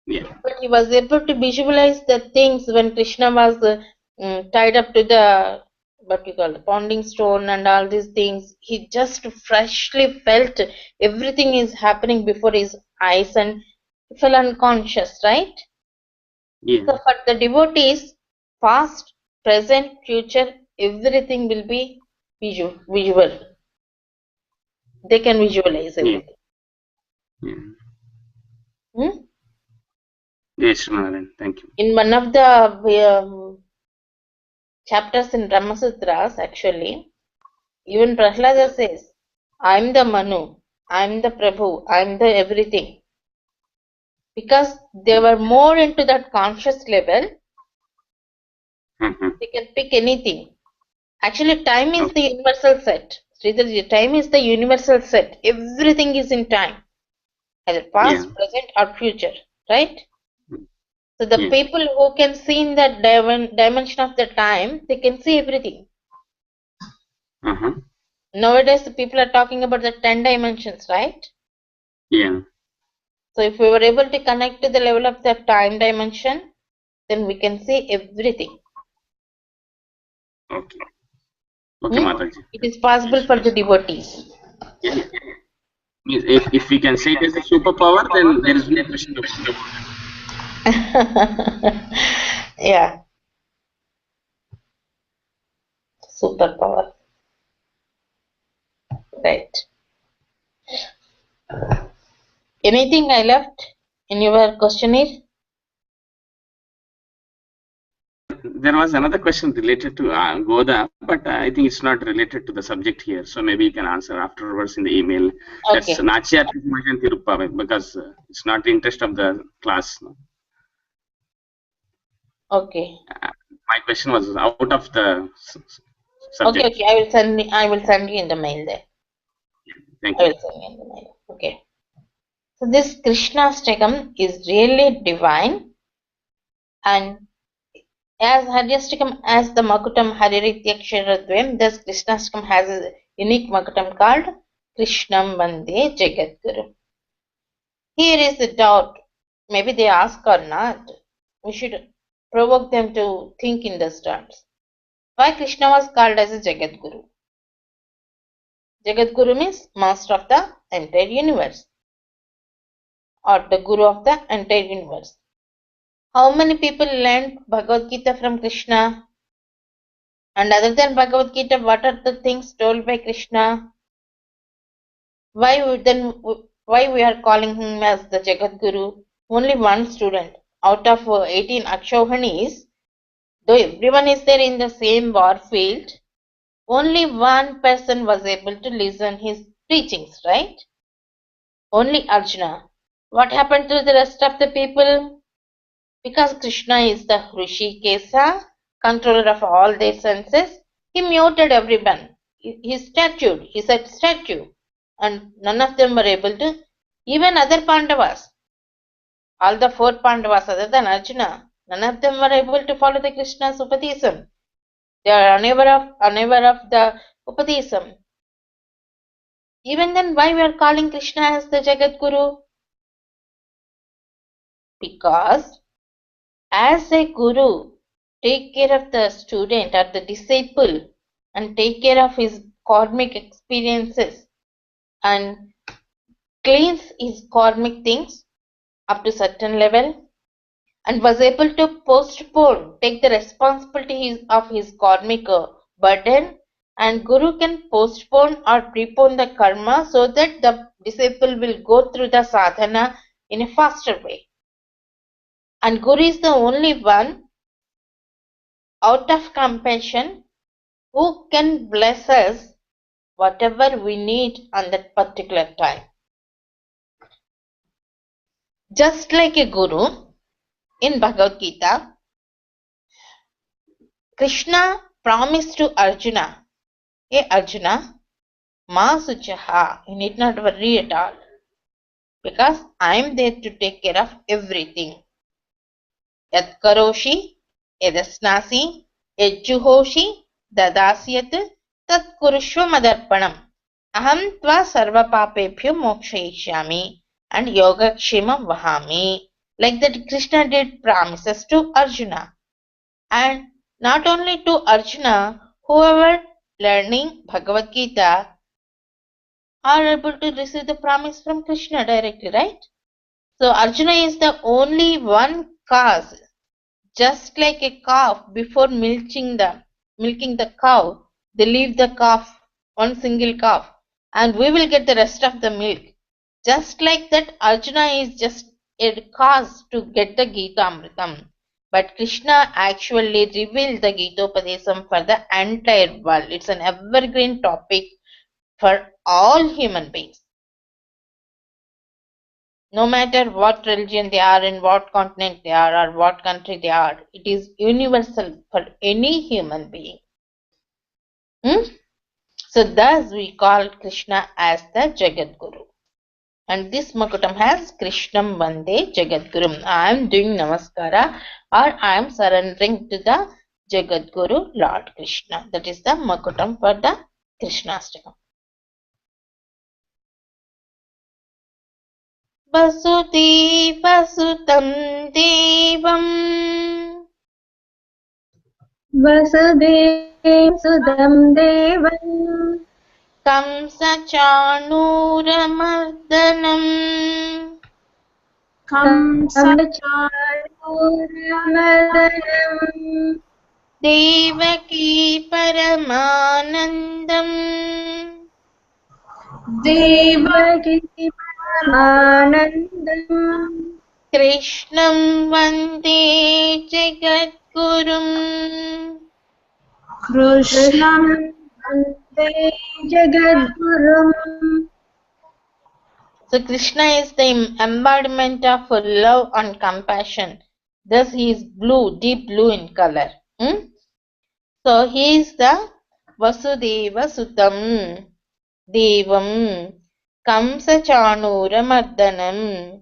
Yeah. But he was able to visualize the things when Krishna was tied up to the, what you call, the ponding stone and all these things. He just freshly felt everything is happening before his eyes and he fell unconscious, right? Yeah. So for the devotees, past, present, future, everything will be visual. They can visualize Yeah. everything. Yeah. Hmm? Yes, Narayan. Thank you. In one of the chapters in Brahma Sutras, actually, even Prahlada says, I'm the Manu, I'm the Prabhu, I'm the everything. Because they were more into that conscious level, Mhm. they can pick anything. Actually, time is Okay. the universal set. Sridharji, time is the universal set. Everything is in time, either past, Yeah. present, or future, right? So the Yeah. people who can see in that dimension of the time, they can see everything. Uh-huh. Nowadays, the people are talking about the 10 dimensions, right? Yeah. So if we were able to connect to the level of the time dimension, then we can see everything. Okay. Okay, Mataji. It is possible Yes. for the devotees. Yeah. Means if we can say it as a superpower, then there is no question about it. Yeah, superpower. Right. Anything I left in your questionnaire? There was another question related to Goda, but I think it's not related to the subject here. So maybe you can answer afterwards in the email. That's Okay. Nachya Tiruppa, because it's not the interest of the class. Okay. My question was out of the subject. Okay. I will send you in the mail there. Thank I you. will send you in the mail. Okay. So this Krishnastakam is really divine, and as Haryastakam as the Makutam Harirityaksharadvayam, thus Krishnastakam has a unique Makutam called Krishnam Vande Jagadguru. Here is the doubt. Maybe they ask or not. We should provoke them to think in these terms. Why Krishna was called as a Jagadguru? Jagadguru means master of the entire universe. or the Guru of the entire universe. How many people learned Bhagavad Gita from Krishna? And other than Bhagavad Gita, what are the things told by Krishna? Why we are calling him as the Jagat Guru? Only one student out of 18 Akshohanis, though everyone is there in the same war field, only one person was able to listen his preachings, right? Only Arjuna. What happened to the rest of the people? Because Krishna is the Hrishikesa, controller of all their senses, he muted everyone. He said statue, and none of them were able to, even other Pandavas, all the 4 Pandavas other than Arjuna, none of them were able to follow the Krishna's Upadesam. They are unaware of the Upadesam. Even then, why we are calling Krishna as the Jagat Guru? Because as a Guru, take care of the student or the disciple and take care of his karmic experiences and cleans his karmic things up to certain level and was able to take the responsibility of his karmic burden, and Guru can postpone or prepone the karma so that the disciple will go through the sadhana in a faster way. And Guru is the only one out of compassion who can bless us whatever we need on that particular time. Just like a Guru, in Bhagavad Gita, Krishna promised to Arjuna, "Hey Arjuna, ma suchaha, you need not worry at all, because I am there to take care of everything. Yat karoshi, yadasnasi, yajjuhoshi, dadasyat, tat kurushva madarpanam. Aham tva sarva papebhyo mokshayishyami and yogakshemam vahami." Like that, Krishna did promises to Arjuna. And not only to Arjuna, whoever learning Bhagavad Gita are able to receive the promise from Krishna directly, right? So Arjuna is the only one cause. Just like a calf, before milking the cow, they leave the calf, one single calf, and we will get the rest of the milk. Just like that, Arjuna is just a cause to get the Gita Amritam. But Krishna actually revealed the Gita Upadesam for the entire world. It's an evergreen topic for all human beings. No matter what religion they are, in what continent they are, or what country they are, it is universal for any human being. So thus we call Krishna as the Jagat Guru. And this Makutam has Krishnam Vande Jagat Guru. I am doing Namaskara, or I am surrendering to the Jagat Guru Lord Krishna. That is the Makutam for the Krishnastakam. Vasudevasutam Devam Vasudevasudam Devam Kamsa Chanuramardanam Kamsacharuramardhanam Devaki Paramanandam Devaki Paramanandam Krishnam Vande Jagadgurum. Krishnam Vande Jagadgurum. So Krishna is the embodiment of love and compassion. Thus he is blue, deep blue in color. So he is the Vasudeva Sutam Devam Kamsa Chanura Mardanam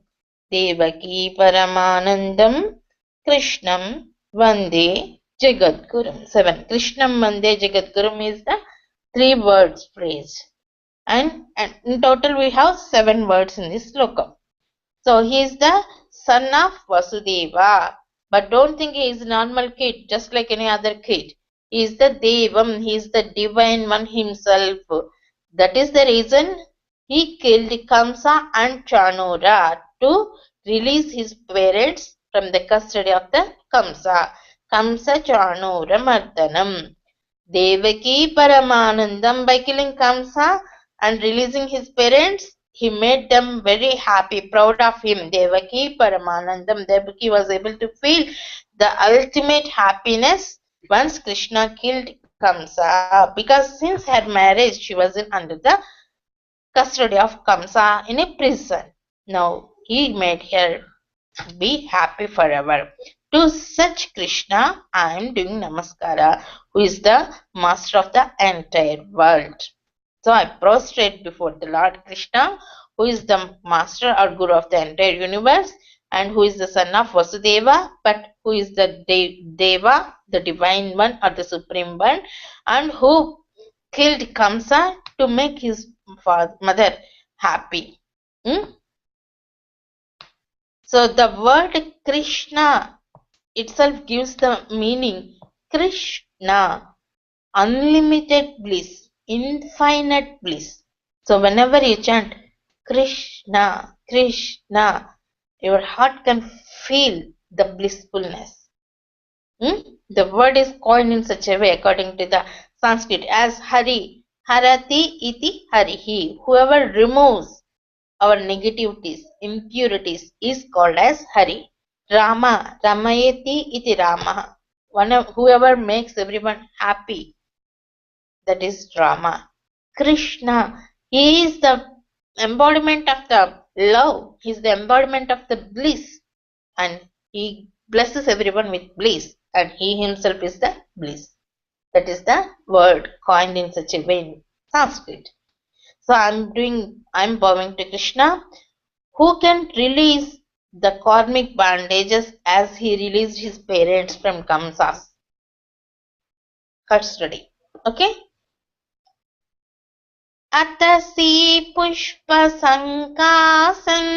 Devaki Paramanandam Krishnam Vande Jagadgurum. 7. Krishnam Vande Jagadgurum is the 3 words phrase. And in total we have 7 words in this sloka. So he is the son of Vasudeva. But don't think he is a normal kid, just like any other kid. He is the Devam, he is the divine one himself. That is the reason he killed Kamsa and Chanura, to release his parents from the custody of the Kamsa. Kamsa Chanura Mardanam. Devaki Paramanandam, by killing Kamsa and releasing his parents, he made them very happy, proud of him. Devaki Paramanandam. Devaki was able to feel the ultimate happiness once Krishna killed Kamsa, because since her marriage she was under the custody of Kamsa in a prison. Now he made her be happy forever. To such Krishna I am doing Namaskara, who is the master of the entire world. So I prostrate before the Lord Krishna, who is the master or guru of the entire universe, and who is the son of Vasudeva, but who is the Deva, the divine one or the supreme one, and who killed Kamsa to make his mother happy. So the word Krishna itself gives the meaning Krishna, unlimited bliss, infinite bliss. So whenever you chant Krishna, Krishna, your heart can feel the blissfulness. The word is coined in such a way according to the Sanskrit as Hari, Harati iti Harihi. Whoever removes our negativities, impurities is called as Hari. Rama, Ramayeti iti Rama. Whoever makes everyone happy, that is Rama. Krishna, he is the embodiment of the love. He is the embodiment of the bliss. And he blesses everyone with bliss. And he himself is the bliss. That is the word coined in such a way in Sanskrit. So I'm bowing to Krishna, who can release the karmic bandages as he released his parents from Kamsa's custody. Okay? Atasi pushpa sankasan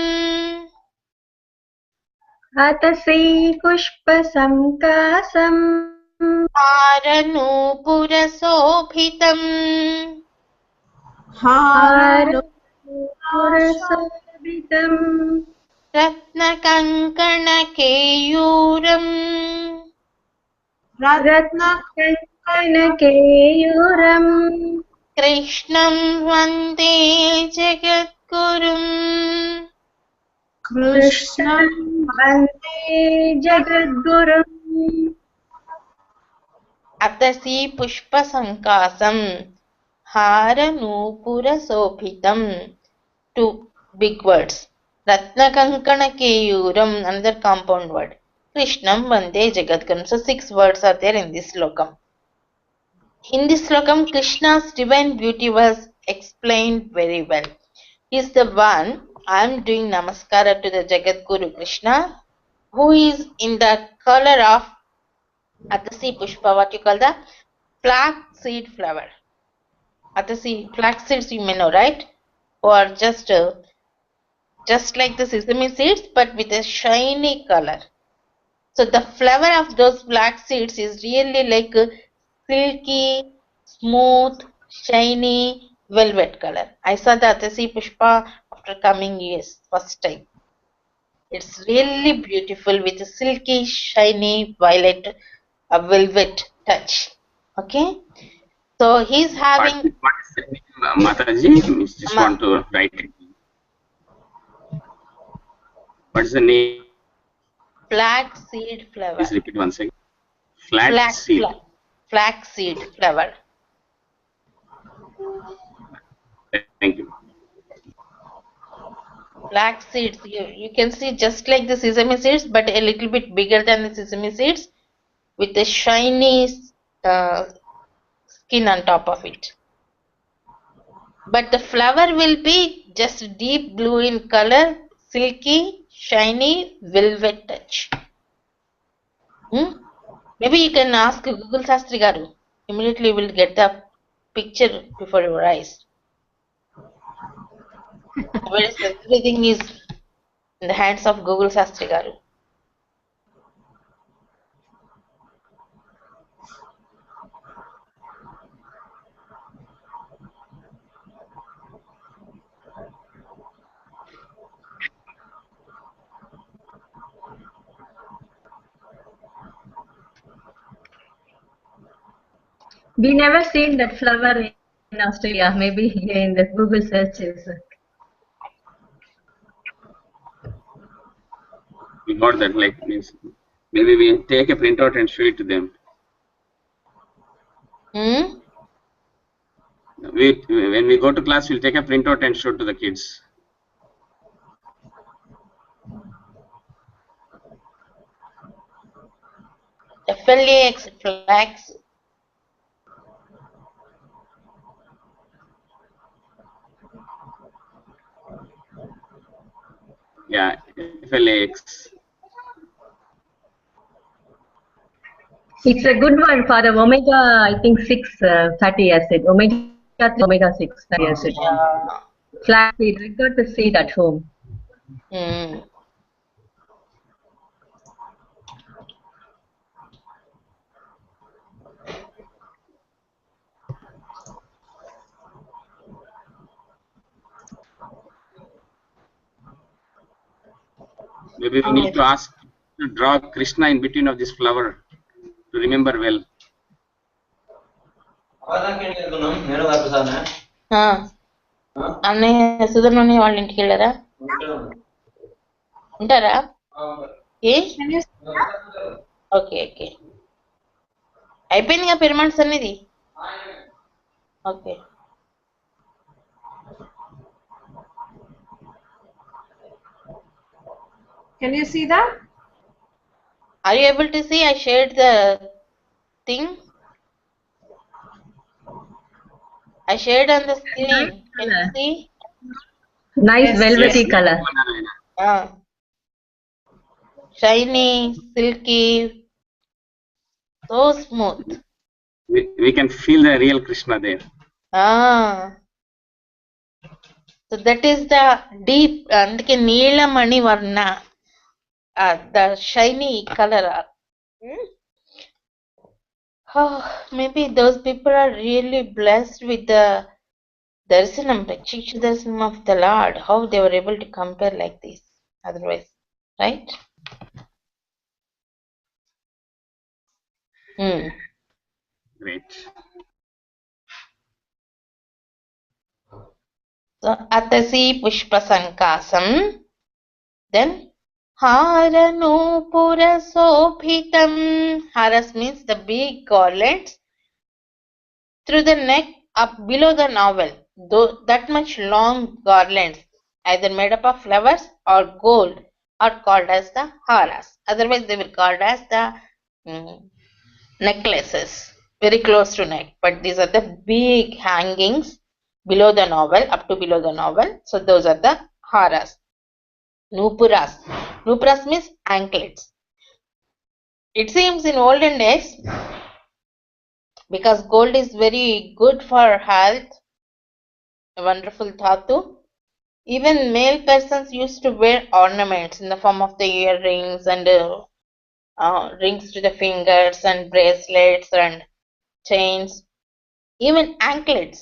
Atasi pushpa samkasam haranupura sobhitam Harapurasabitam ratna kankana keyuram Ratnakanakeyuram Krishnam vande jagadgurum Krishnam Vande Jagadgurum Atasi pushpa sankasam haranupura sobhitam. Two big words. Ratna kankana keyuram, another compound word. Krishnam vande jagadgurum. So 6 words are there in this slokam. In this slokam, Krishna's divine beauty was explained very well. He is the one, I am doing namaskara to the Jagadguru Krishna, who is in the color of Atasi Pushpa, what you call the flax seed flower. Atasi, flax seeds you may know, right? Or just like the sesame seeds, but with a shiny color. So the flower of those flax seeds is really like a silky, smooth, shiny, velvet color. I saw the Atasi Pushpa after coming years, first time. It's really beautiful with a silky, shiny, violet, velvet touch. Okay? So he's having... What is the name, Mataji? Just want to write it. What is the name? Flax seed flower. Please repeat once again. Flax seed. Flax seed flower. Thank you. Flax seeds, you can see just like the sesame seeds, but a little bit bigger than the sesame seeds, with a shiny skin on top of it. But the flower will be just deep blue in color, silky, shiny, velvet touch. Maybe you can ask Google Sastri Garu. Immediately you will get the picture before your eyes. Whereas everything is in the hands of Google Sastri Garu. We never seen that flower in Australia. Maybe in the Google searches. We got that, like, means maybe we take a printout and show it to them. Hmm? When we go to class, we'll take a printout and show to the kids. FLAX flags. Yeah, FLAX. It's a good one for the omega, I think 6 fatty acid. Omega 3, omega 6 fatty acid. Yeah. Flaxseed. I got the seed at home. Hmm. Maybe we need to ask to draw Krishna in between of this flower to remember well. అన్నయ్య సుధర్మని వాళ్ళ ఇంటికి వెళ్ళారా ఉంటారా ఏ okay okay అయిపోయిందిగా pyramids అనేది okay Can you see that? Are you able to see? I shared the thing. I shared on the screen. Can you see? Nice velvety Yes. color. Shiny, silky, so smooth. We can feel the real Krishna there. So that is the deep, అందుకే నీలమణి వర్ణ, the shiny color. Maybe those people are really blessed with the darshanam, Prachiksha darshanam of the Lord. How they were able to compare like this otherwise, right? Great. So atasi pushpa sankasam, then haranupura sobhitam. Haras means the big garlands through the neck up below the navel. Though that much long garlands, either made up of flowers or gold, are called as the haras. Otherwise they were called as the necklaces, very close to neck. But these are the big hangings below the navel, up to below the navel. So those are the haras. Nupuras. Nupuras means anklets. It seems in olden days, because gold is very good for health, a wonderful dhatu, even male persons used to wear ornaments in the form of the earrings and rings to the fingers and bracelets and chains, even anklets.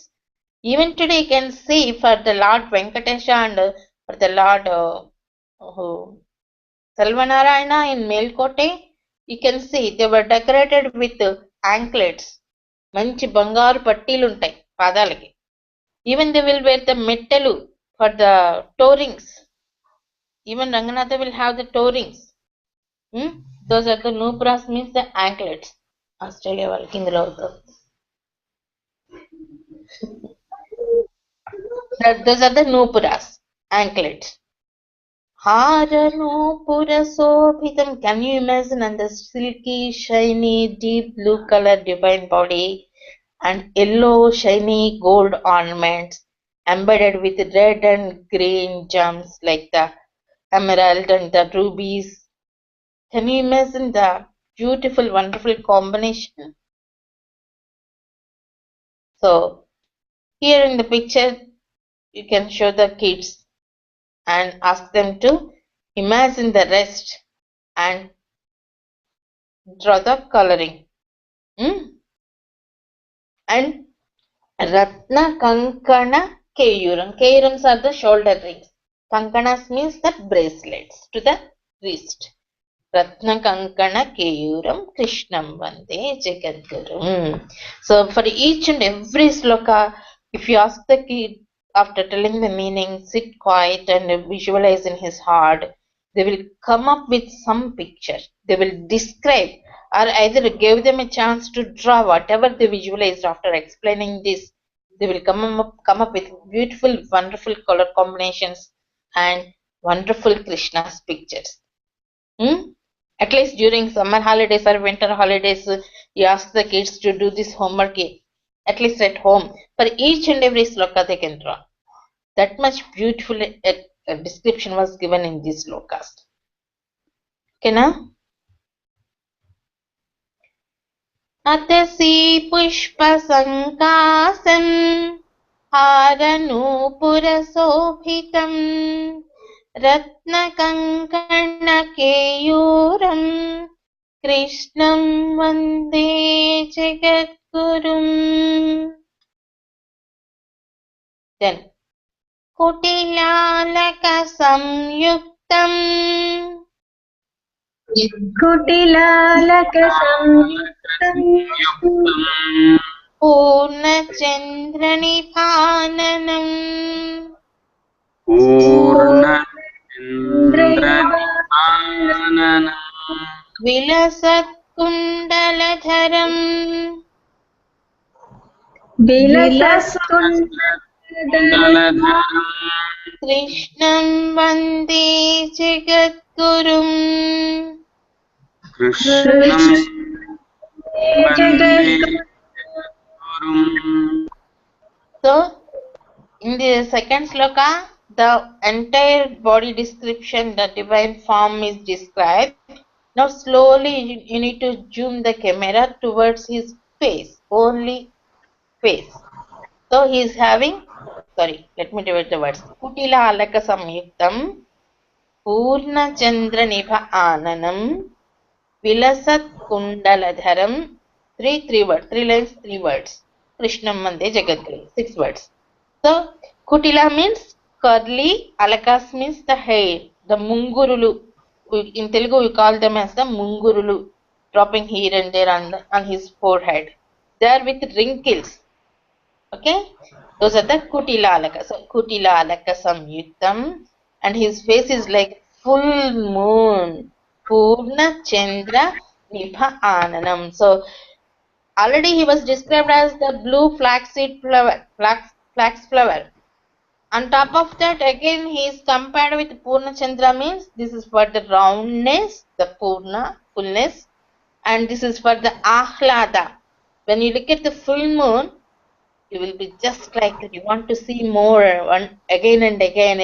Even today you can see for the Lord Venkatesha and for the Lord Salvanarayana in Melkote, you can see they were decorated with anklets. మంచి బంగారు పట్టీలు ఉంటాయి పాదాలకి. Even they will wear the మెట్టెలు for the toe rings. Even Ranganatha will have the toe rings. Those are the nupras, means the anklets. Australia వాళ్ళకి ఇందులో అవుతుంది. Those are the nupuras, anklets. Haranupura sobhitam. Can you imagine? And the silky, shiny, deep blue color divine body and yellow, shiny gold ornaments embedded with red and green gems like the emerald and the rubies. Can you imagine the beautiful, wonderful combination? So here in the picture, you can show the kids and ask them to imagine the rest and draw the coloring. And Ratna Kankana Keyuram. Keyurams are the shoulder rings. Kankanas means the bracelets to the wrist. Ratnakankana Keyuram Krishnam Vande Jagadgurum. So for each and every sloka, if you ask the kid after telling the meaning, sit quiet and visualize in his heart, they will come up with some picture. They will describe, or either give them a chance to draw whatever they visualized after explaining this. They will come up with beautiful, wonderful color combinations and wonderful Krishna's pictures. At least during summer holidays or winter holidays, you ask the kids to do this homework at least at home. For each and every sloka they can draw. That much beautiful description was given in this slokas. Okay, now? Atasi pushpasankasam haranupurasobhitam ratnakankanakeyuram Krishnam Vande Jagadgurum. Then Kutilalaka Samyuktam Kutilalakasamyuktam Purnachandranibhananam Purnachandranibhananam Vilasat Kundaladharam Vilasatkundaladharam Krishnam Vande Jagadgurum. Krishnam Vande Jagadgurum. So, in the second sloka, the entire body description, the divine form is described. Now, slowly you need to zoom the camera towards his face, only face. So, he is having, sorry, let me divide the words. Kutila alaka samyuktam, Purna Chandra Nibha Ananam, Vilasat Kundaladharam, three words, 3 lines, 3 words. Krishnam Mande Jagadguru, 6 words. So, Kutila means curly, Alakas means the hair, the Mungurulu. In Telugu, we call them as the Mungurulu, dropping here and there on his forehead. They are with wrinkles. Okay? Those are the Kutila Alaka. So, Kutila Alaka Samyuktam, and his face is like full moon. Purna Chandra Nibha Ananam. So, already he was described as the blue flaxseed flower, flax flower. On top of that, again he is compared with Purna Chandra, means this is for the roundness, the Purna, fullness, and this is for the Ahlada. When you look at the full moon, you will be just like that. You want to see more, again and again,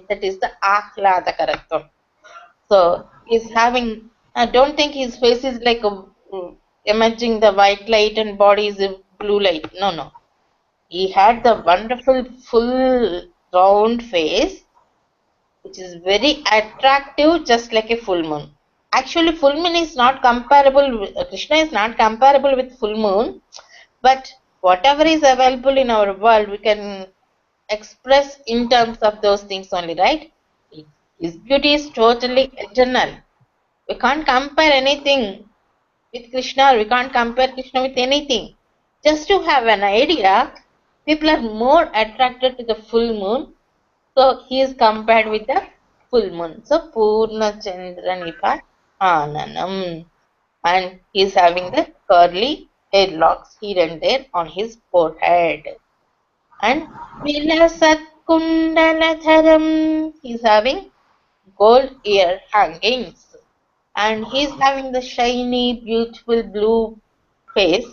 that is the Ahlada Karatvam. So he's having, I don't think his face is like emerging the white light and body is a blue light. No. He had the wonderful full round face, which is very attractive, just like a full moon. Actually, full moon is not comparable, Krishna is not comparable with full moon, but whatever is available in our world, we can express in terms of those things only, right? His beauty is totally eternal. We can't compare anything with Krishna, or we can't compare Krishna with anything. Just to have an idea, people are more attracted to the full moon, so he is compared with the full moon. So Purna Chandra Nibha Ananam, and he is having the curly hair locks here and there on his forehead. And Vilasat Kundaladharam, he is having gold ear hangings, and he is having the shiny, beautiful blue face.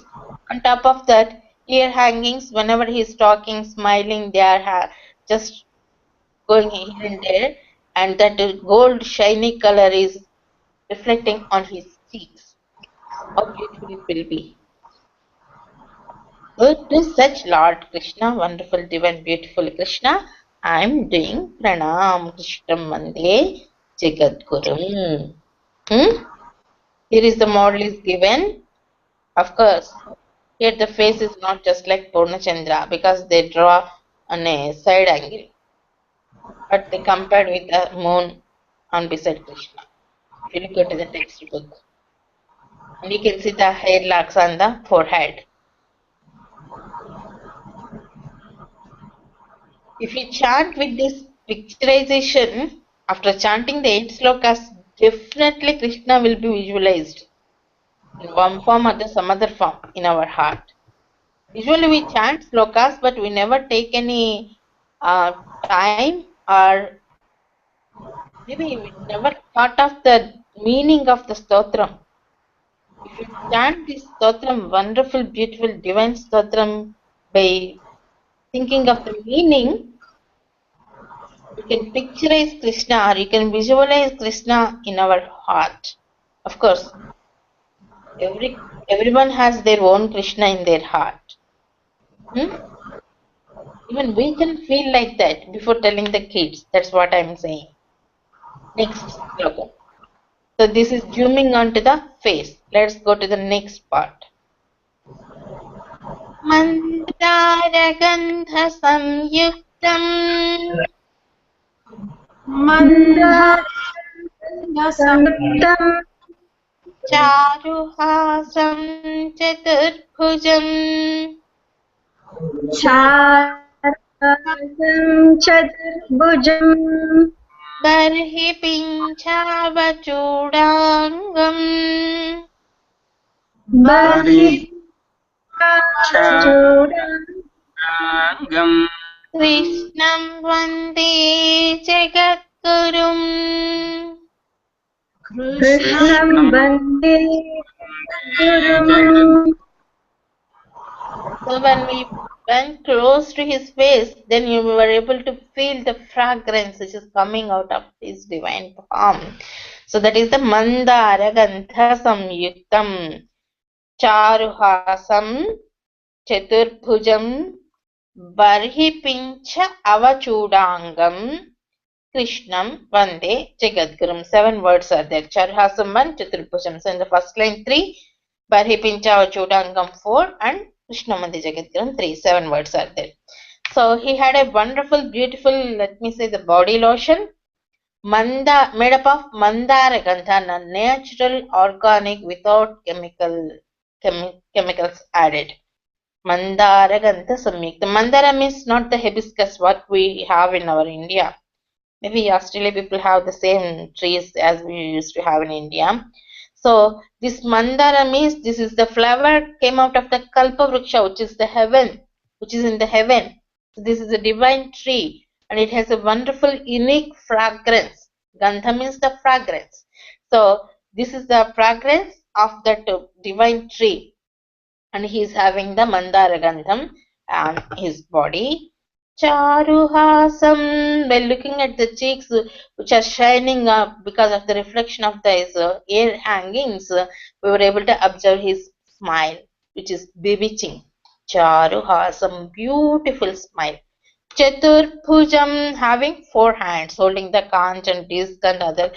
On top of that, ear hangings, whenever he is talking, smiling, they are just going here and there, and that gold shiny color is reflecting on his cheeks. How beautiful it will be. So to such Lord Krishna, wonderful, divine, beautiful Krishna, I am doing Pranam Krishnam Mande Jagadgurum. Here is the model is given. Of course, here the face is not just like Purnachandra because they draw on a side angle, but they compared with the moon on beside Krishna. If you look at the textbook. And you can see the hair locks on the forehead. If you chant with this picturization, after chanting the 8 slokas, definitely Krishna will be visualized in one form or some other form in our heart. Usually we chant slokas, but we never take any time, or maybe we never thought of the meaning of the stotram. If you chant this stotram, wonderful, beautiful, divine stotram, by thinking of the meaning, you can picturize Krishna or you can visualize Krishna in our heart. Of course, everyone has their own Krishna in their heart. Even we can feel like that before telling the kids. That's what I'm saying. Next sloka. So this is zooming onto the face. Let's go to the next part. Mandaragandha samyuktam charuhasam chaturbhujam Chadurbhujam barhi pinchavachodangam Changam Krishnam vande jagadgurum. Krishnam Vande Gurum. So when we went close to his face, then you were able to feel the fragrance which is coming out of his divine form. So that is the Mandara Gandha Samyuktam Charuhasam Chaturbhujam Barhi Pincha Avachudangam Krishnam Vande Jagadgurum. 7 words are there. Charuhasam 1, Chaturbhujam. So in the first line 3, Barhi Pincha Avachudangam 4, and Krishna Vande Jagadgurum 3. 7 words are there. So he had a wonderful, beautiful, let me say, the body lotion, made up of mandara gandha, natural, organic, without chemicals added. Mandara gandha samyukta. Mandara means not the hibiscus what we have in our India. Maybe Australia people have the same trees as we used to have in India. So this mandara means this is the flower came out of the kalpa vriksha, which is the heaven, which is in the heaven. So this is a divine tree, and it has a wonderful, unique fragrance. Gandha means the fragrance. So this is the fragrance of that divine tree, and he is having the mandara gandham on his body. Charuhasam, by looking at the cheeks which are shining up because of the reflection of these air hangings, we were able to observe his smile, which is bewitching. Charuhasam, beautiful smile. Chaturbhujam, having 4 hands, holding the conch and disc and other,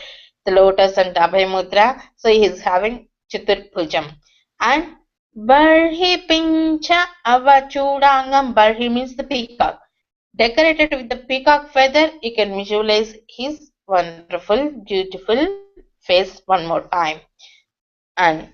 the lotus and Abhay Mudra. So he is having Chaturbhujam. And Barhi Pincha Avachudangam, Barhi means the peacock. Decorated with the peacock feather, you can visualize his wonderful, beautiful face one more time. And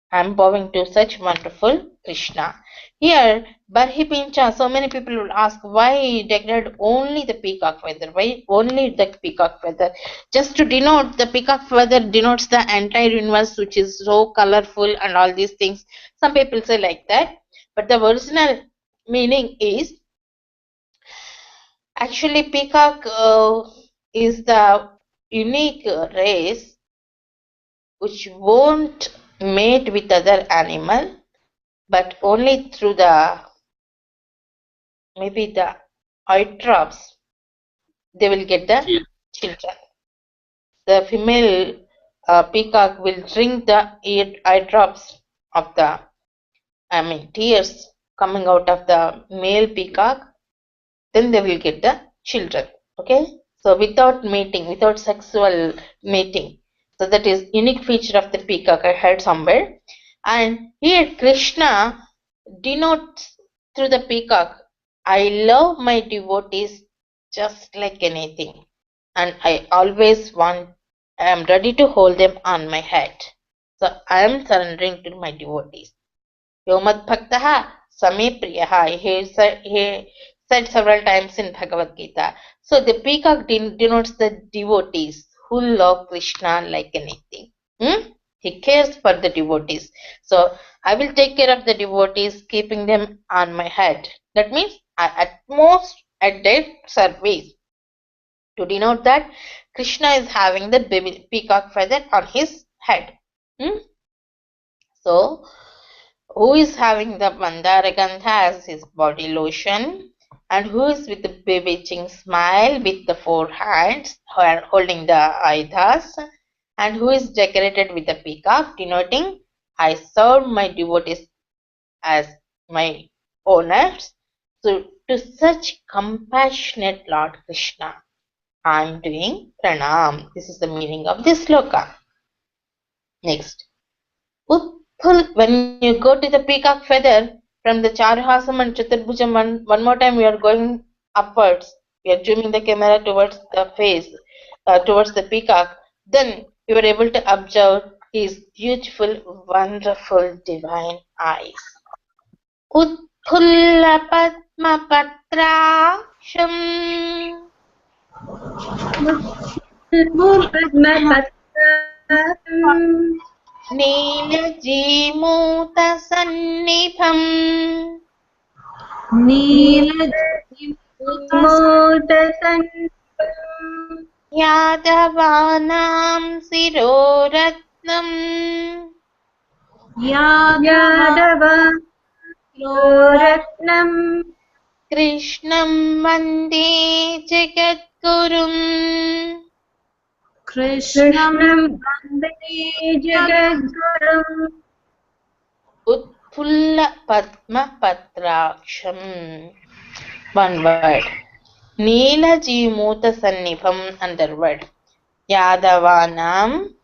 I am bowing to such wonderful Krishna. Here, Barhi Pincha, so many people will ask why decorate only the peacock feather? Why only the peacock feather? Just to denote, the peacock feather denotes the entire universe, which is so colorful and all these things. Some people say like that. But the original meaning is, actually, peacock is the unique race which won't mate with other animal, but only through the maybe the eye drops they will get the children. The female peacock will drink the eye drops of the, tears coming out of the male peacock, then they will get the children. Okay, so without mating, without sexual mating. So that is unique feature of the peacock, I heard somewhere. And here Krishna denotes through the peacock, I love my devotees just like anything, and I always want I am ready to hold them on my head. So I am surrendering to my devotees. Yomad Bhaktaha Same Priyaha. He said several times in Bhagavad Gita. So the peacock denotes the devotees who love Krishna like anything. He cares for the devotees. So I will take care of the devotees, keeping them on my head. That means at most at their service. To denote that Krishna is having the baby peacock feather on his head. So, who is having the Mandara Gandha as his body lotion, and who is with the bewitching smile with the four hands holding the ayudhas, and who is decorated with the peacock, denoting I serve my devotees as my owners. So, to such compassionate Lord Krishna, I am doing pranam. This is the meaning of this sloka. Next. When you go to the peacock feather from the Charuhasam and Chaturbhujam, one more time we are going upwards. We are zooming the camera towards the face, towards the peacock. Then you are able to observe his beautiful, wonderful, divine eyes. Utphulla Padma Patrasham Neelajimootasannibham Yadavanam Siroratnam Krishnam Vande Jagadgurum Utphulla Padma Patraksham. One word. Neelajimootasannibham, another word. Yadavanam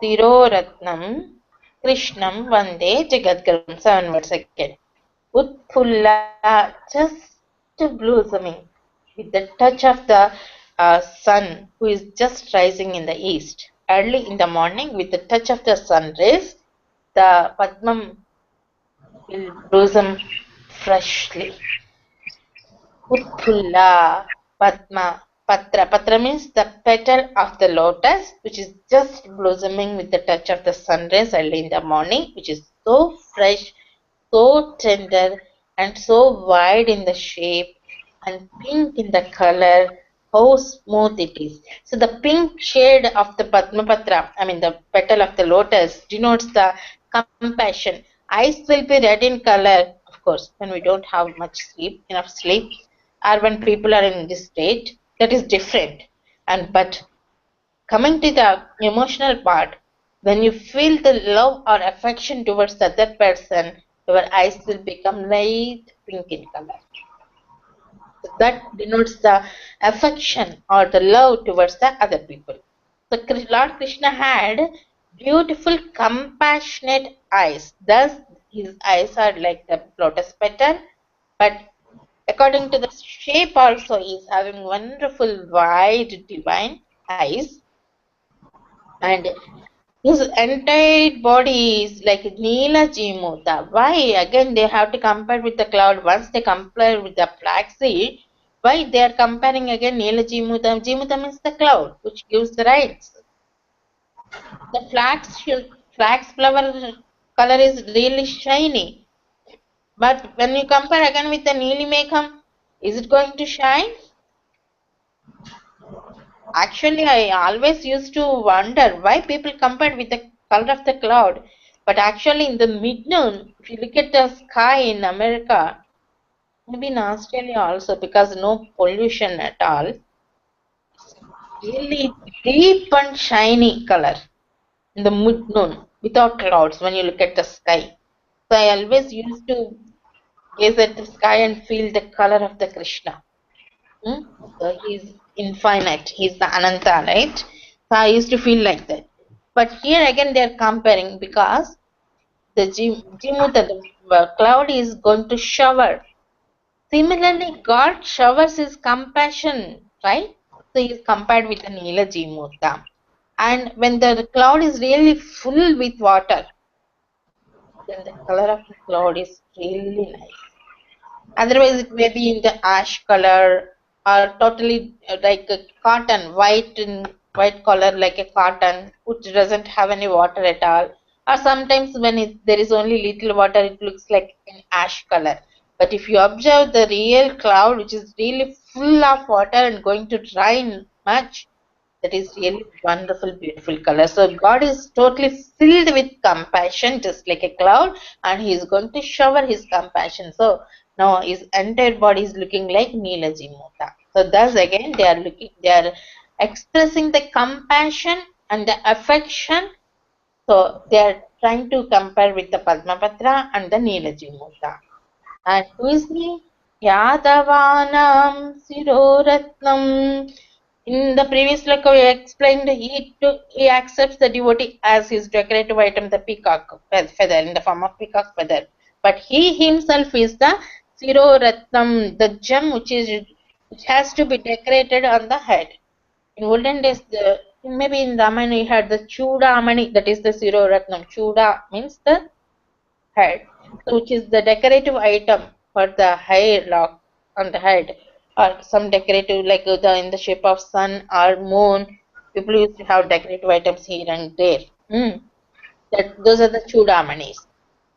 Siroratnam Krishnam Vande Jagadgurum. 7 words again. Utphulla, just blossoming with the touch of the sun who is just rising in the east. Early in the morning, with the touch of the sun rays, the Padmam will blossom freshly. Utphulla Padma Patra. Patra means the petal of the lotus, which is just blossoming with the touch of the sun rays early in the morning, which is so fresh, so tender, and so wide in the shape, and pink in the color. How smooth it is. So the pink shade of the Padmapatra, I mean the petal of the lotus, denotes the compassion. Eyes will be red in color, of course, when we don't have enough sleep, or when people are in this state. That is different. But coming to the emotional part, when you feel the love or affection towards the other person, your eyes will become light pink in color. So that denotes the affection or the love towards the other people. So Lord Krishna had beautiful, compassionate eyes. Thus, his eyes are like the lotus petal, but according to the shape also, he is having wonderful, wide, divine eyes. And his entire body is like Neela Jimuta. Why? Again, they have to compare with the cloud. Once they compare with the flaxseed, why they are comparing again Neela Jimuta? Jimuta means the cloud, which gives the rights. The flax flower color is really shiny. But when you compare again with the Neeli Megham, is it going to shine? Actually, I always used to wonder why people compared with the color of the cloud. But actually, in the midnoon, if you look at the sky in America, maybe in Australia also, because no pollution at all, it's really deep and shiny color in the midnoon without clouds when you look at the sky. So I always used to gaze at the sky and feel the color of the Krishna. So he's infinite, he's the Ananta, right? So I used to feel like that. But here again they are comparing because the Jimuta, the cloud is going to shower. Similarly, God showers his compassion, right? So he is compared with the Neela Jimuta. And when the cloud is really full with water, then the color of the cloud is really nice. Otherwise, it may be in the ash color or totally like a cotton, white color like a cotton, which doesn't have any water at all. Or sometimes when there is only little water, it looks like an ash color. But if you observe the real cloud, which is really full of water and going to dry much, that is really wonderful, beautiful color. So God is totally filled with compassion, just like a cloud, and He is going to shower His compassion. So now His entire body is looking like Neelajimota. So thus again they are expressing the compassion and the affection. So they are trying to compare with the Padmapatra and the Neelajimota. And who is he? Yadavanam Siroratnam. In the previous lecture, we explained he accepts the devotee as his decorative item, the peacock feather, in the form of peacock feather. But he himself is the Siroratnam, the gem which has to be decorated on the head. In olden days, maybe in Ramayana, you had the Chudamani, that is the Siroratnam. Chuda means the head, so which is the decorative item for the hair lock on the head, or some decorative like in the shape of sun or moon. People used to have decorative items here and there. Those are the chudamanis.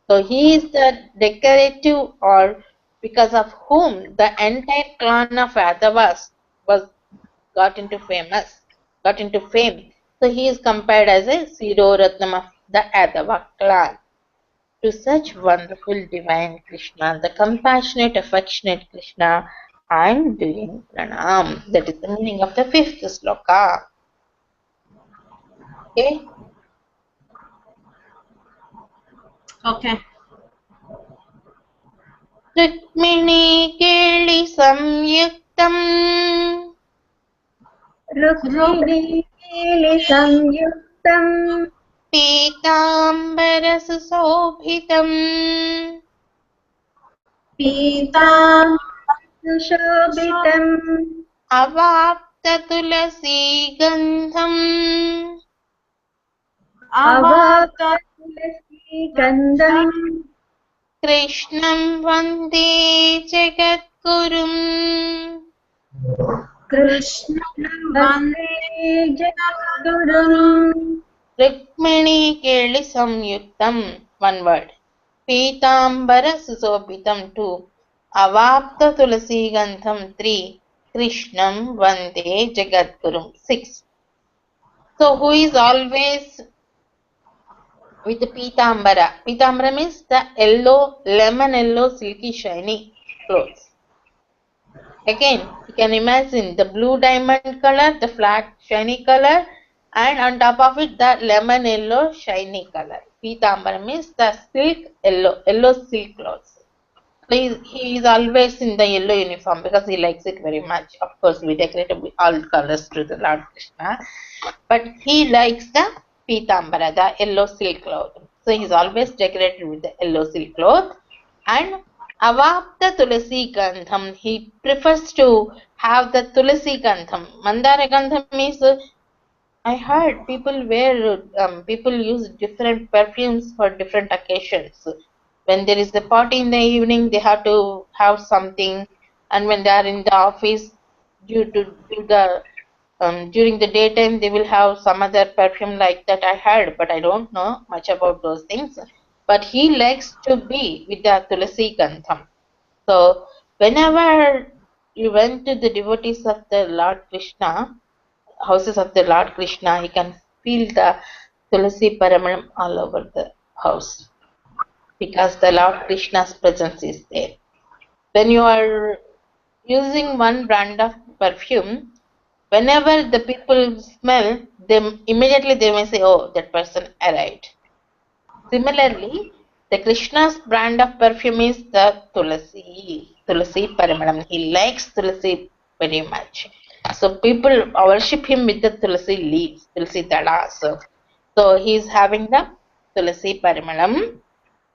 So he is the decorative, or because of whom the entire clan of Yadavas got into fame. So he is compared as a Siroratnam of the Yadava clan. To such wonderful divine Krishna, the compassionate, affectionate Krishna, I am doing pranam. That is the meaning of the fifth sloka. Okay. Okay. Rukmini Keli Samyuktam Rukmini Samyuktam Pitambar Susobhitam Pitam Shobhitam Avapta Tulasi Gandham Avata Gandham Krishnam Vande Jagadgurum Krishna Vande Jagadgurum Rukmini Keli Samyuktam, one word. Pitambara Susobitam, 2. Avapta Tulasi Gandham, 3. Krishnam Vande Jagadgurum, 6. So who is always with the Pitambara? Pitambara means the yellow, lemon yellow, silky, shiny clothes. Again, you can imagine the blue diamond color, the flat shiny color, and on top of it the lemon yellow shiny color. Pitambara means the silk yellow silk clothes. So he is always in the yellow uniform because he likes it very much. Of course, we decorate all colors to the Lord Krishna, but he likes the Pitambara, the yellow silk cloth. So he is always decorated with the yellow silk cloth. And Avapta Tulasi Gandham, he prefers to have the Tulasi Gandham. Mandara Gandham is, I heard people use different perfumes for different occasions. When there is a party in the evening, they have to have something, and when they are in the office, during the daytime, they will have some other perfume like that. I heard, but I don't know much about those things. But he likes to be with the Tulasi Gandham. So whenever you went to the devotees of the Lord Krishna, houses of the Lord Krishna, you can feel the Tulasi Paramalam all over the house because the Lord Krishna's presence is there. When you are using one brand of perfume, whenever the people smell, immediately they may say, oh, that person arrived. Similarly, the Krishna's brand of perfume is the Tulasi Paramalam. He likes Tulasi very much. So people worship him with the Tulasi leaves, Tulasi dalas. So he is having the Tulasi Paramalam,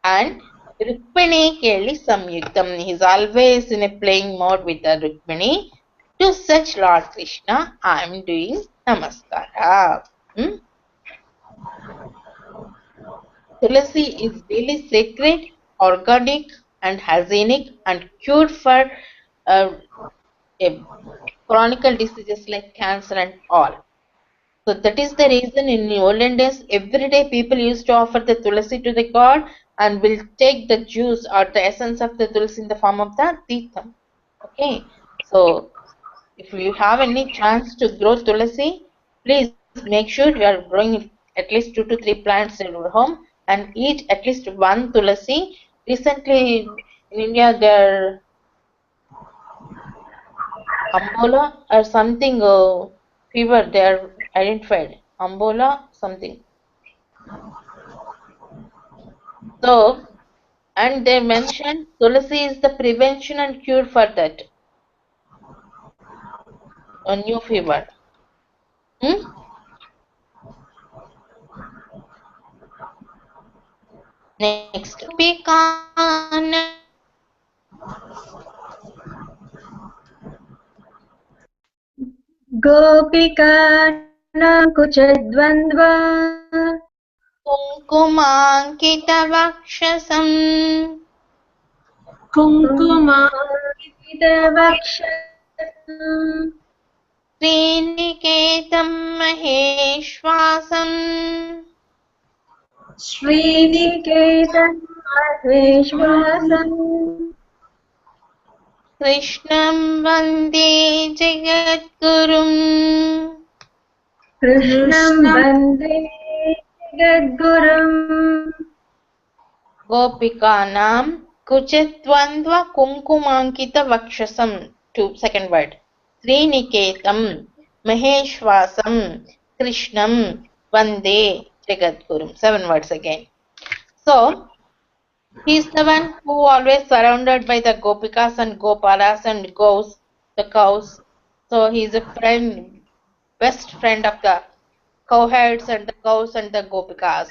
and Rukmini Keli Samyuktam. He is always in a playing mode with the Rukmini. To such Lord Krishna, I am doing Namaskara. Hmm? Tulasi is really sacred, organic, and hygienic, and cured for uh, chronic diseases like cancer and all. So that is the reason in the olden days, every day people used to offer the tulasi to the god and will take the juice or the essence of the tulasi in the form of the teetham. Okay, so if you have any chance to grow tulasi, please make sure you are growing at least 2 to 3 plants in your home and eat at least one tulasi. Recently in India, there Ambola or something fever they are identified. Ambola something. So and they mentioned tulasi is the prevention and cure for that a new fever. Hmm? Next, Gopikanam kuchadvandva Kumkumankitavakshasam Kunkuma Kunkuvakshasam Sriniketam Maheshwasam Sriniketam Maheshwasam Krishnam Vande Jagadgurum Krishnam Krishna Vande Jagadgurum Gopikanam Kuchitwandva Kumkumankita Vakshasam. Second word. Sriniketam Maheshwasam Krishnam Vande Jagadgurum. 7 words again. So, he is the one who always surrounded by the Gopikas and Gopalas and goes, the cows. So, he is a friend, best friend of the cowherds and the cows and the Gopikas.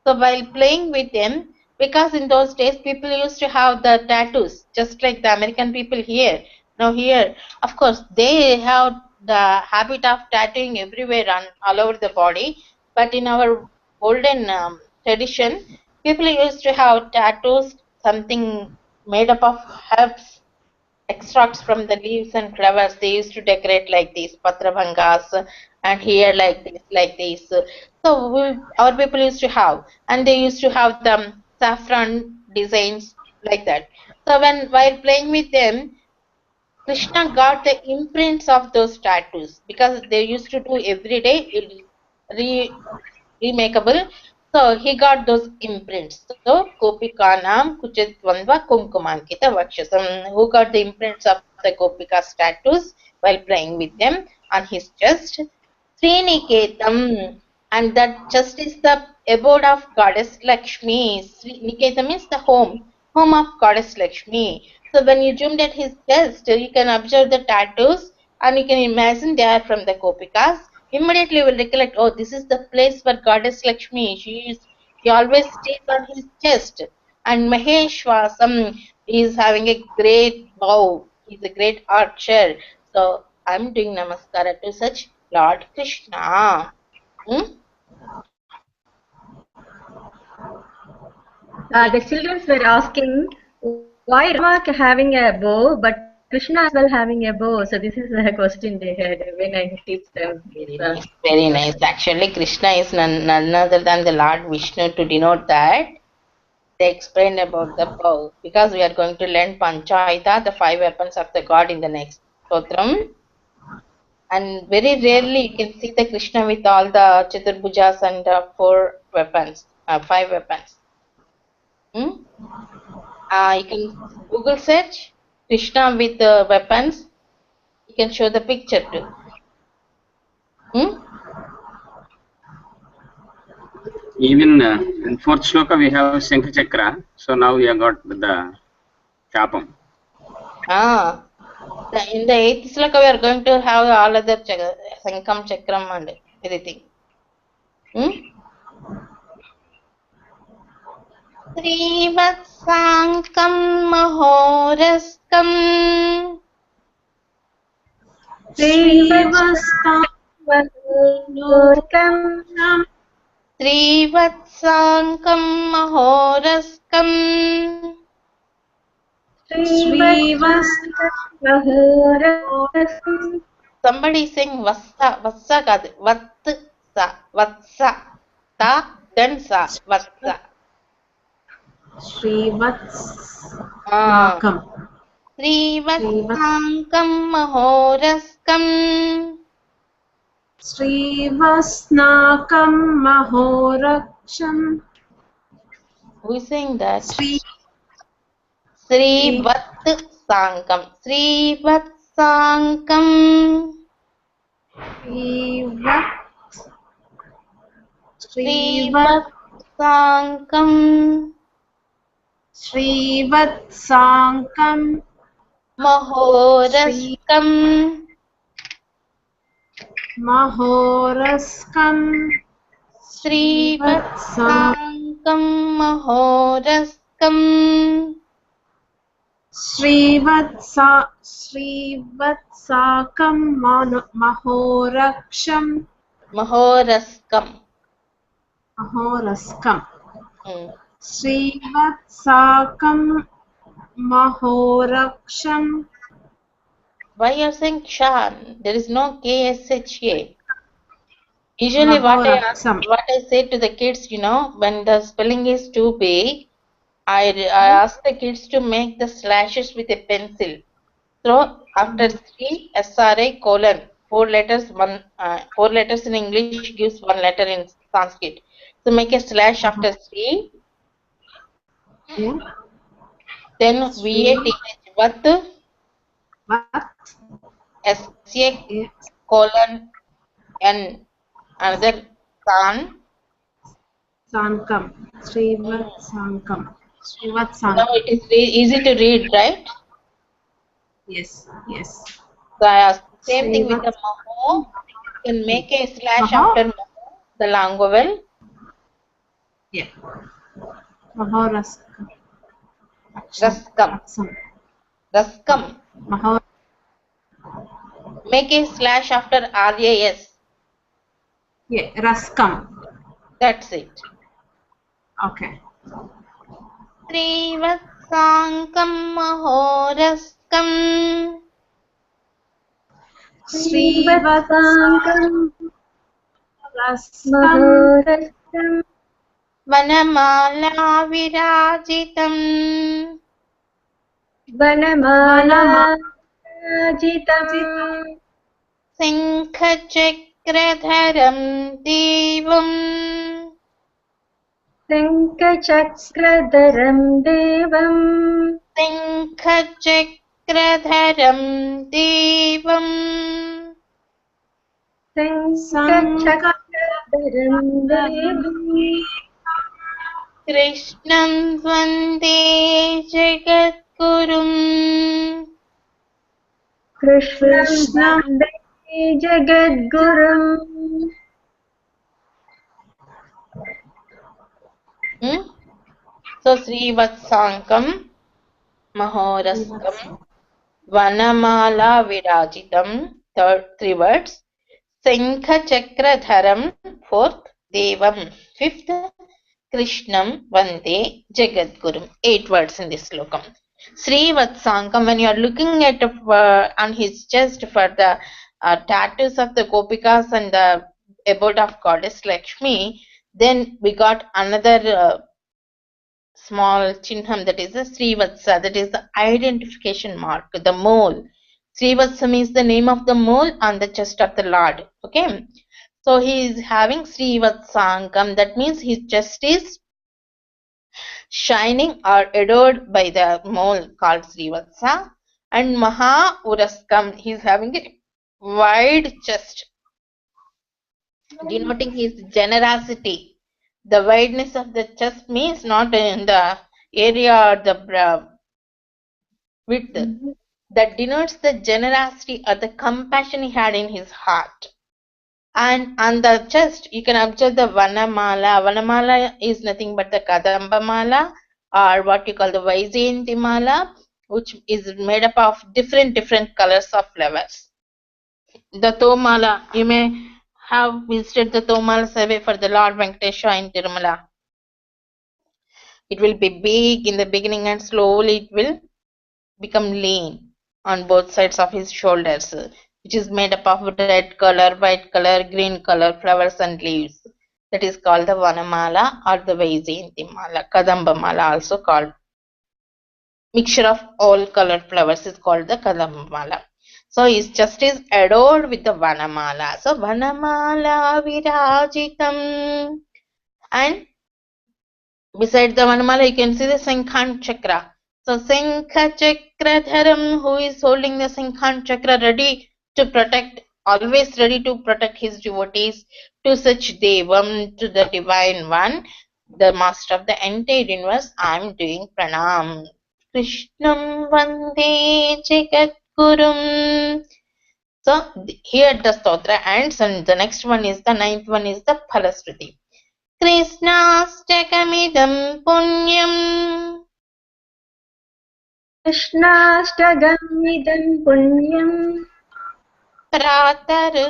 So, while playing with them, because in those days people used to have the tattoos, just like the American people here. Now, here, of course, they have the habit of tattooing everywhere and all over the body, but in our olden tradition, people used to have tattoos, something made up of herbs, extracts from the leaves and flowers. They used to decorate like these patrabhangas and here like this, like this. So our people used to have, and they used to have the saffron designs like that. So while playing with them, Krishna got the imprints of those tattoos because they used to do every day. It is remakeable. So he got those imprints. So Gopikanam Kuchitwandva Kumkumankita Vakshasam, who got the imprints of the Gopika's tattoos while playing with them on his chest. Sriniketam, and that chest is the abode of goddess Lakshmi. Niketam means the home of goddess Lakshmi. So when you zoomed at his chest, you can observe the tattoos and you can imagine they are from the Gopikas. Immediately you will recollect, oh, this is the place where goddess Lakshmi, she always stays on his chest. And Maheshwasam is having a great bow. He's a great archer. So I'm doing namaskara to such Lord Krishna. Hmm? The children were asking why Rama having a bow, but Krishna as well having a bow. So this is a question they had when I teach them. Very nice. Actually, Krishna is none other than the Lord Vishnu. To denote that, they explained about the bow because we are going to learn Panchayata, the 5 weapons of the God in the next stotram. And very rarely you can see the Krishna with all the Chaturbhujas and 4 weapons, 5 weapons. Hmm? You can Google search Krishna with weapons. You can show the picture too. Hmm? Even in 4th shloka we have Shankha Chakra, so now we have got the Chapam. In the 8th sloka we are going to have all other Sankam, Chakram and everything. Srivatsankam Mahoraskam Srivastam Mahorastam. Srivatsankam Mahorastam. Srivatsankam Mahorastam. Somebody is saying Vassa. Vassa kaadu. Vatsa. Vatsa. Ta. Then sa. Vatsa. Srivatsankam. Srivatsankam Mahorastam. Srivasnakam Mahoraksham. Who is saying that? Srivatsankam. Srivatsankam. Srivatsankam. Srivatsankam Mahoraskam. Mahoraskam. Srivatsankam Mahoraskam. Srivatsakam Mahoraksham. Mahoraskam. Mahoraskam. Hmm. Srivatsakam Mahoraksham. Why you are saying Kshan? There is no KSHA. Usually what I say to the kids, when the spelling is too big, I ask the kids to make the slashes with a pencil. So after Sri, SRA, colon, 4 letters, 4 letters in English gives 1 letter in Sanskrit. So make a slash after Sri. Yeah. Then VATH, Vat, SA, colon, N, another San. Sankam. Srivatsankam. Now it is easy to read, right? Yes, yes. So I ask same thing with the Maho. You can make a slash after Maho, the long vowel. Yeah. Mahoraskam. Raskam. Raskam. Mahor. Make a slash after RAS. Yeah, Raskam. That's it. Okay. Srivatsankam Mahoraskam. Srivatsankam Mahorastam. Vanamala Virajitam. Vanamala Virajitam. Sinkhachakradharam Devam. Shankachakradharam Devam. Sinkhachakradharam Devam. Shankachakradharam Devam. Krishnam Vande Jagadgurum. Krishnam Vande Jagadgurum. So Srivatsankam Mahoraskam Vanamala Virajitam, third 3 words. Sankha Chakradharam, fourth. Devam, fifth. Krishnam Vande Jagadgurum, 8 words in this slokam. Srivatsankam, when you are looking at on his chest for the tattoos of the Gopikas and the abode of goddess Lakshmi, then we got another small chinham, that is a Srivatsa, that is the identification mark, the mole. Srivatsa means the name of the mole on the chest of the Lord. Okay, so he is having Srivatsankam, that means his chest is shining or adored by the mole called Srivatsa. And Maha Uraskam, he is having a wide chest, denoting his generosity. The wideness of the chest means not in the area or the width. That denotes the generosity or the compassion he had in his heart. And on the chest, you can observe the Vanamala. Vanamala is nothing but the Kadamba Mala, or what you call the Vaijayanti Mala, which is made up of different colors of flowers. The Tomala, you may have visited the Tomala survey for the Lord Venkatesha in Tirumala. It will be big in the beginning and slowly it will become lean on both sides of his shoulders, which is made up of red color, white color, green color, flowers and leaves. That is called the Vanamala or the Vaijayanti Mala, Kadamba Mala also called. Mixture of all colored flowers is called the Kadamba Mala. So his chest is adorned with the Vanamala. So Vanamala Virajitam. And beside the Vanamala, you can see the Sankhan Chakra. So Sankha Chakra Dharam, who is holding the Sankhan Chakra, ready to protect, always ready to protect his devotees, to such Devam, to the Divine One, the Master of the entire universe. I am doing pranam. Krishnam Vande Jagat Gurum. So here the stotra ends, and the next one is the ninth one is the Phalasruti. Krishnastakam punyam Krishnashtagam punyam pratarthaya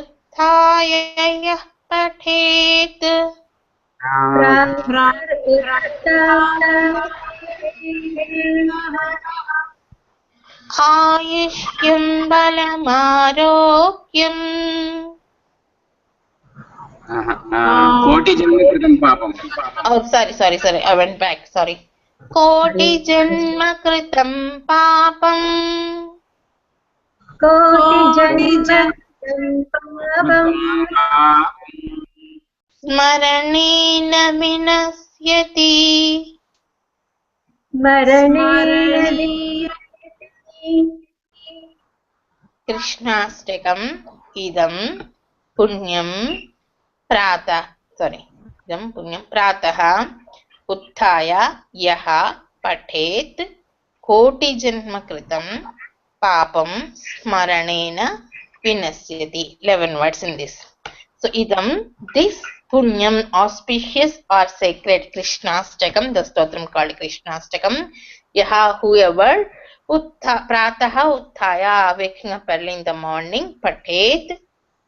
pathet Ayishyam balamarogyam. Koti janma kritam papam. Oh, sorry. I went back. Sorry. Koti janma kritam papam. Koti janma Smaranena vinasyati. Maranena Krishnastakam idam punyam idam punyam prataha uthaya yaha pathet koti janma kritam papam smaranena vinasyati. 11 words in this. So idam, this punyam, auspicious or sacred Krishnastakam, the stotram called Krishnastakam, yaha, whoever, prataha uthaya, waking up early in the morning, pathet,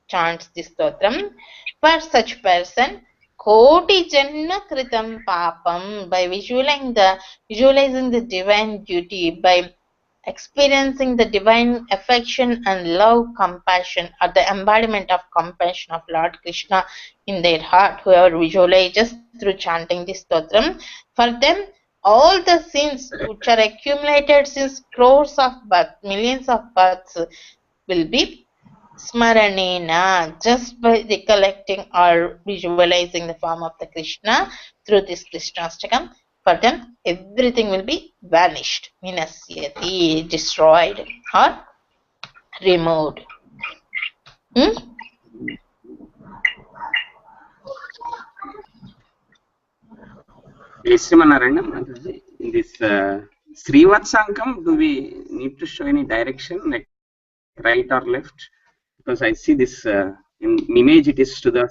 chants this stotram, for such person, koti janma kritam papam, by visualizing the divine duty, by experiencing the divine affection and love, compassion, or the embodiment of compassion of Lord Krishna in their heart, whoever visualizes through chanting this stotram, for them all the sins which are accumulated since crores of births, millions of births, will be smaranena, just by recollecting or visualizing the form of the Krishna through this Krishnastakam. For them, everything will be vanished, vinasyati, destroyed or removed. In this Srivatsankam, do we need to show any direction, like right or left? Because I see this in image, it is to the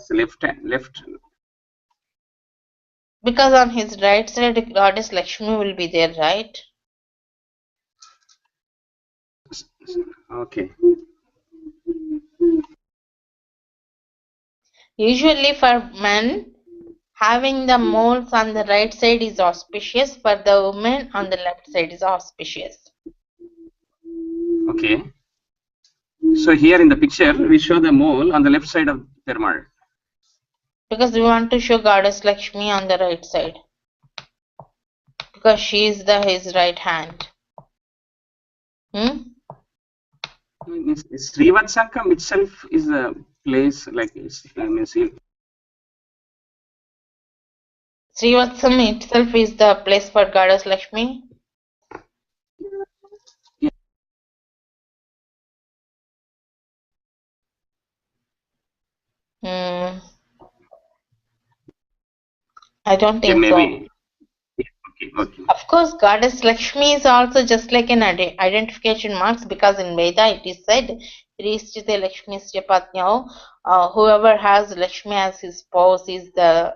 left. Because on his right side, Goddess Lakshmi will be there, right? Okay. Usually for men, having the moles on the right side is auspicious. For the women, on the left side is auspicious. Okay. So here in the picture, we show the mole on the left side of Perumal. Because we want to show Goddess Lakshmi on the right side. Because she is his right hand. Srivatsankam itself is a place like Srivatsam itself is the place for Goddess Lakshmi. I don't think so. Okay. Of course, Goddess Lakshmi is also just like an identification marks, because in Veda it is said, Lakshmi Patnyao, whoever has Lakshmi as his spouse is the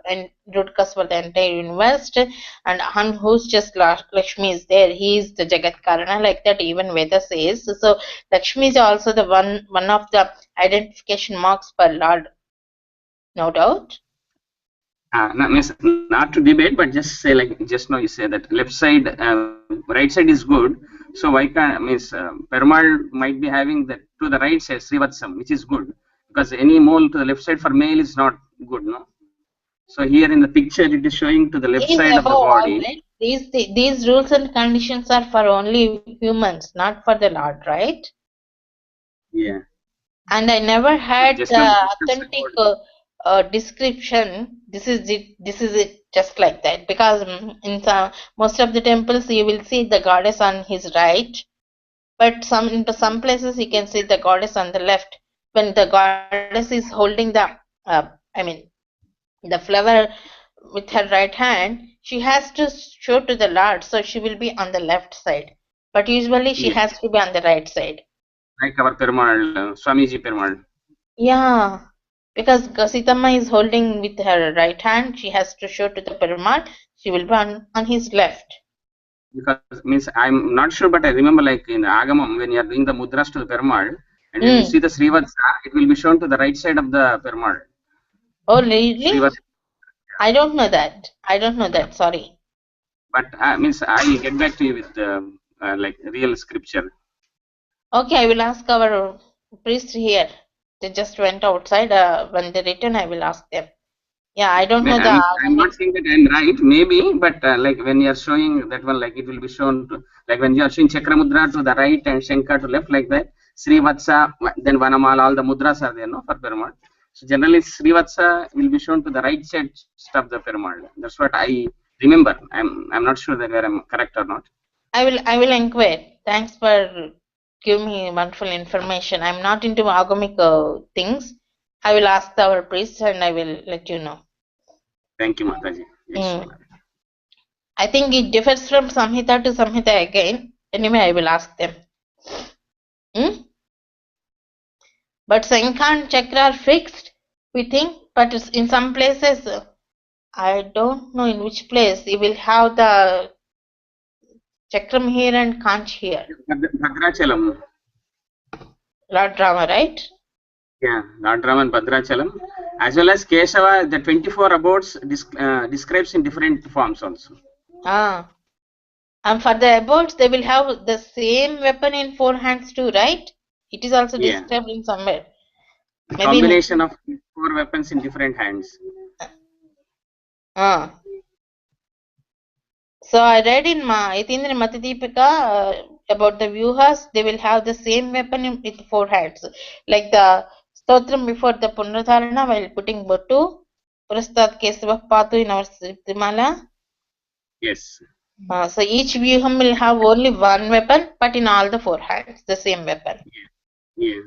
root-cause for the entire universe, and who's just Lakshmi is there, he is the Jagat Karana, like that even Veda says. So Lakshmi is also the one of the identification marks for Lord No doubt. Means not to debate, but just say like just now you say that left side, right side is good. So why can't means Perumal might be having that to the right side Srivatsam, which is good because any mole to the left side for male is not good, no. So here in the picture it is showing to the left He is side of above the all, body. right? These rules and conditions are for only humans, not for the Lord, right? Yeah. And I never had Just now the we discussed authentic about description. This is it. This is it. Just like that. Because in most of the temples, you will see the goddess on his right, but some places you can see the goddess on the left. When the goddess is holding the, I mean, the flower with her right hand, she has to show to the Lord, so she will be on the left side. But usually she yeah, has to be on the right side. like our Perumal, Swamiji Perumal. Yeah, because Gasitamma is holding with her right hand, she has to show to the Perumal, she will be on his left. Because means I'm not sure, but I remember like in Agamam when you are doing the mudras to the Perumal, and when you see the Srivatsa, it will be shown to the right side of the Perumal. Oh, really? Srivatsa. I don't know that. I don't know that. Sorry. But means I'll get back to you with like real scripture. Okay, I will ask our priest here. They just went outside. When they return, I will ask them. Yeah, I don't know the I'm Agamic. not saying that I'm right, maybe, but like when you are showing that one, like it will be shown to, like when you are showing Chakramudra to the right and Shankar to left, like that. Srivatsa, then Vanamal, all the mudras are there, no, for Perumal. So generally, Srivatsa will be shown to the right side of the Perumal. That's what I remember. I'm not sure that where I'm correct or not. I will inquire. Thanks for giving me wonderful information. I'm not into Agamic things. I will ask our priest and I will let you know. Thank you, Mataji. Mm. I think it differs from Samhita to Samhita again. Anyway, I will ask them. Mm? But Sankha and Chakra are fixed, we think. But it's in some places, I don't know in which place, you will have the Chakram here and Kanch here. Bhadrachalam. Lord Rama, right? Yeah, Lord Rama and Bhadrachalam. As well as Keshava, the 24 abodes describes in different forms also. Ah. And for the abodes, they will have the same weapon in 4 hands too, right? It is also Yeah. described in somewhere. A Maybe in, combination of 4 weapons in different hands. So I read in Yatindra Matadipika about the Vyuhas, they will have the same weapon with 4 hands. Like the Stotram before the Punradharana while putting Botu, Prastat Kesava Patu in our Srimala. Yes. So each Vyuham will have only one weapon, but in all the 4 hands, the same weapon. Yeah.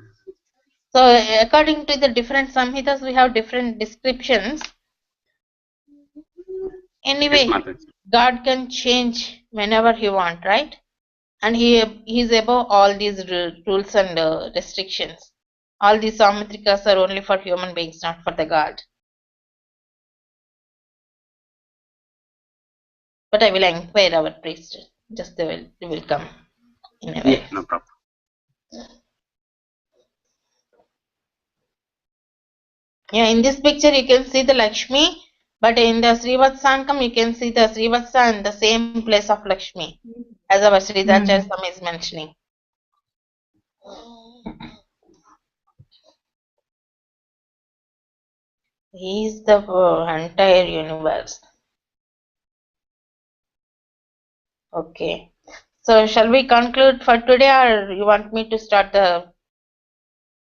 So according to the different Samhitas, we have different descriptions. Anyway, Yes, God can change whenever He wants, right? And He is above all these rules and restrictions. All these Samhitrikas are only for human beings, not for the God. But I will inquire our priest. Just they will come in a way. Yeah, no problem. Yeah, in this picture you can see the Lakshmi, but in the Srivatsankam you can see the Srivatsa in the same place of Lakshmi, as our Sridhacharya Swami is mentioning. He is the entire universe. Okay. So shall we conclude for today, or you want me to start the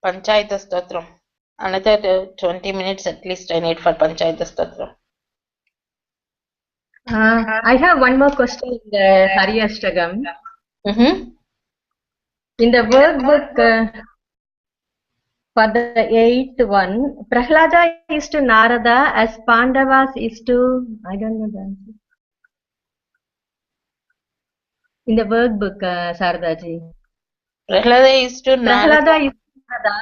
Panchayata Stotram? Another 20 minutes at least I need for Panchayata Stotram. I have one more question in the Hari Ashtagam. In the workbook for the 8th one, Prahlada is to Narada as Pandavas is to, I don't know the answer. In the workbook, Sardaji. Prahlada is to Narada. Prahlada is to Narada.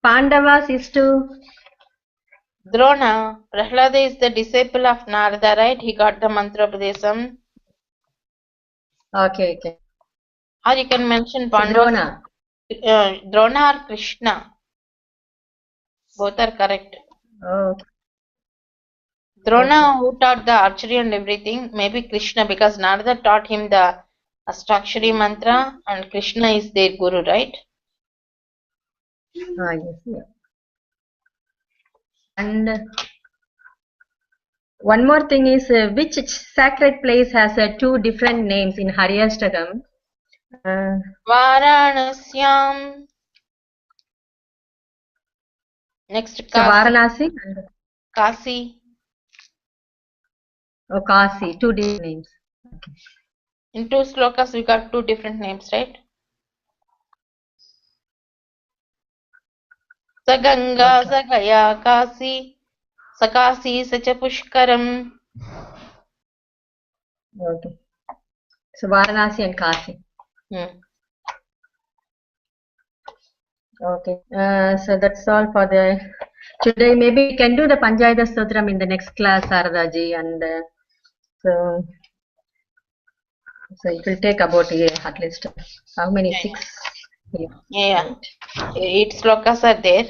Pandavas is to Drona. Prahlada is the disciple of Narada, right? He got the mantra Pradesh. Okay. Or you can mention So Pandavas. Drona. Drona or Krishna. Both are correct. Okay. Drona, who taught the archery and everything, maybe Krishna, because Narada taught him the Astakshari mantra, and Krishna is their guru, right? Ah, yes, yeah. And one more thing is which sacred place has two different names in Haryashtakam? Varanasyam. Next, So Kasi. Varanasi and Kasi. Kasi, two different names. Okay. In 2 slokas, we got 2 different names, right? Saganga, Sagaya, Kasi, Sakasi, Sacha Pushkaram. Okay. So Varanasi and Kasi. Okay. So that's all for the today. Maybe we can do the Panchayata Stotram in the next class, Saradaji, and so it will take about at least how many? 6? Yeah. 8 slokas are there.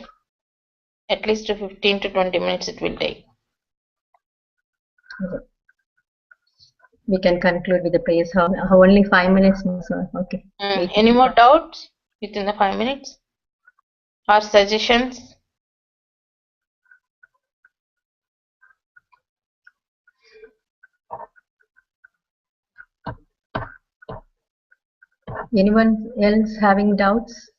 At least 15 to 20 minutes it will take. Okay. We can conclude with the prayers. How only 5 minutes? So, okay. Any more doubts within the 5 minutes? Or suggestions? Anyone else having doubts?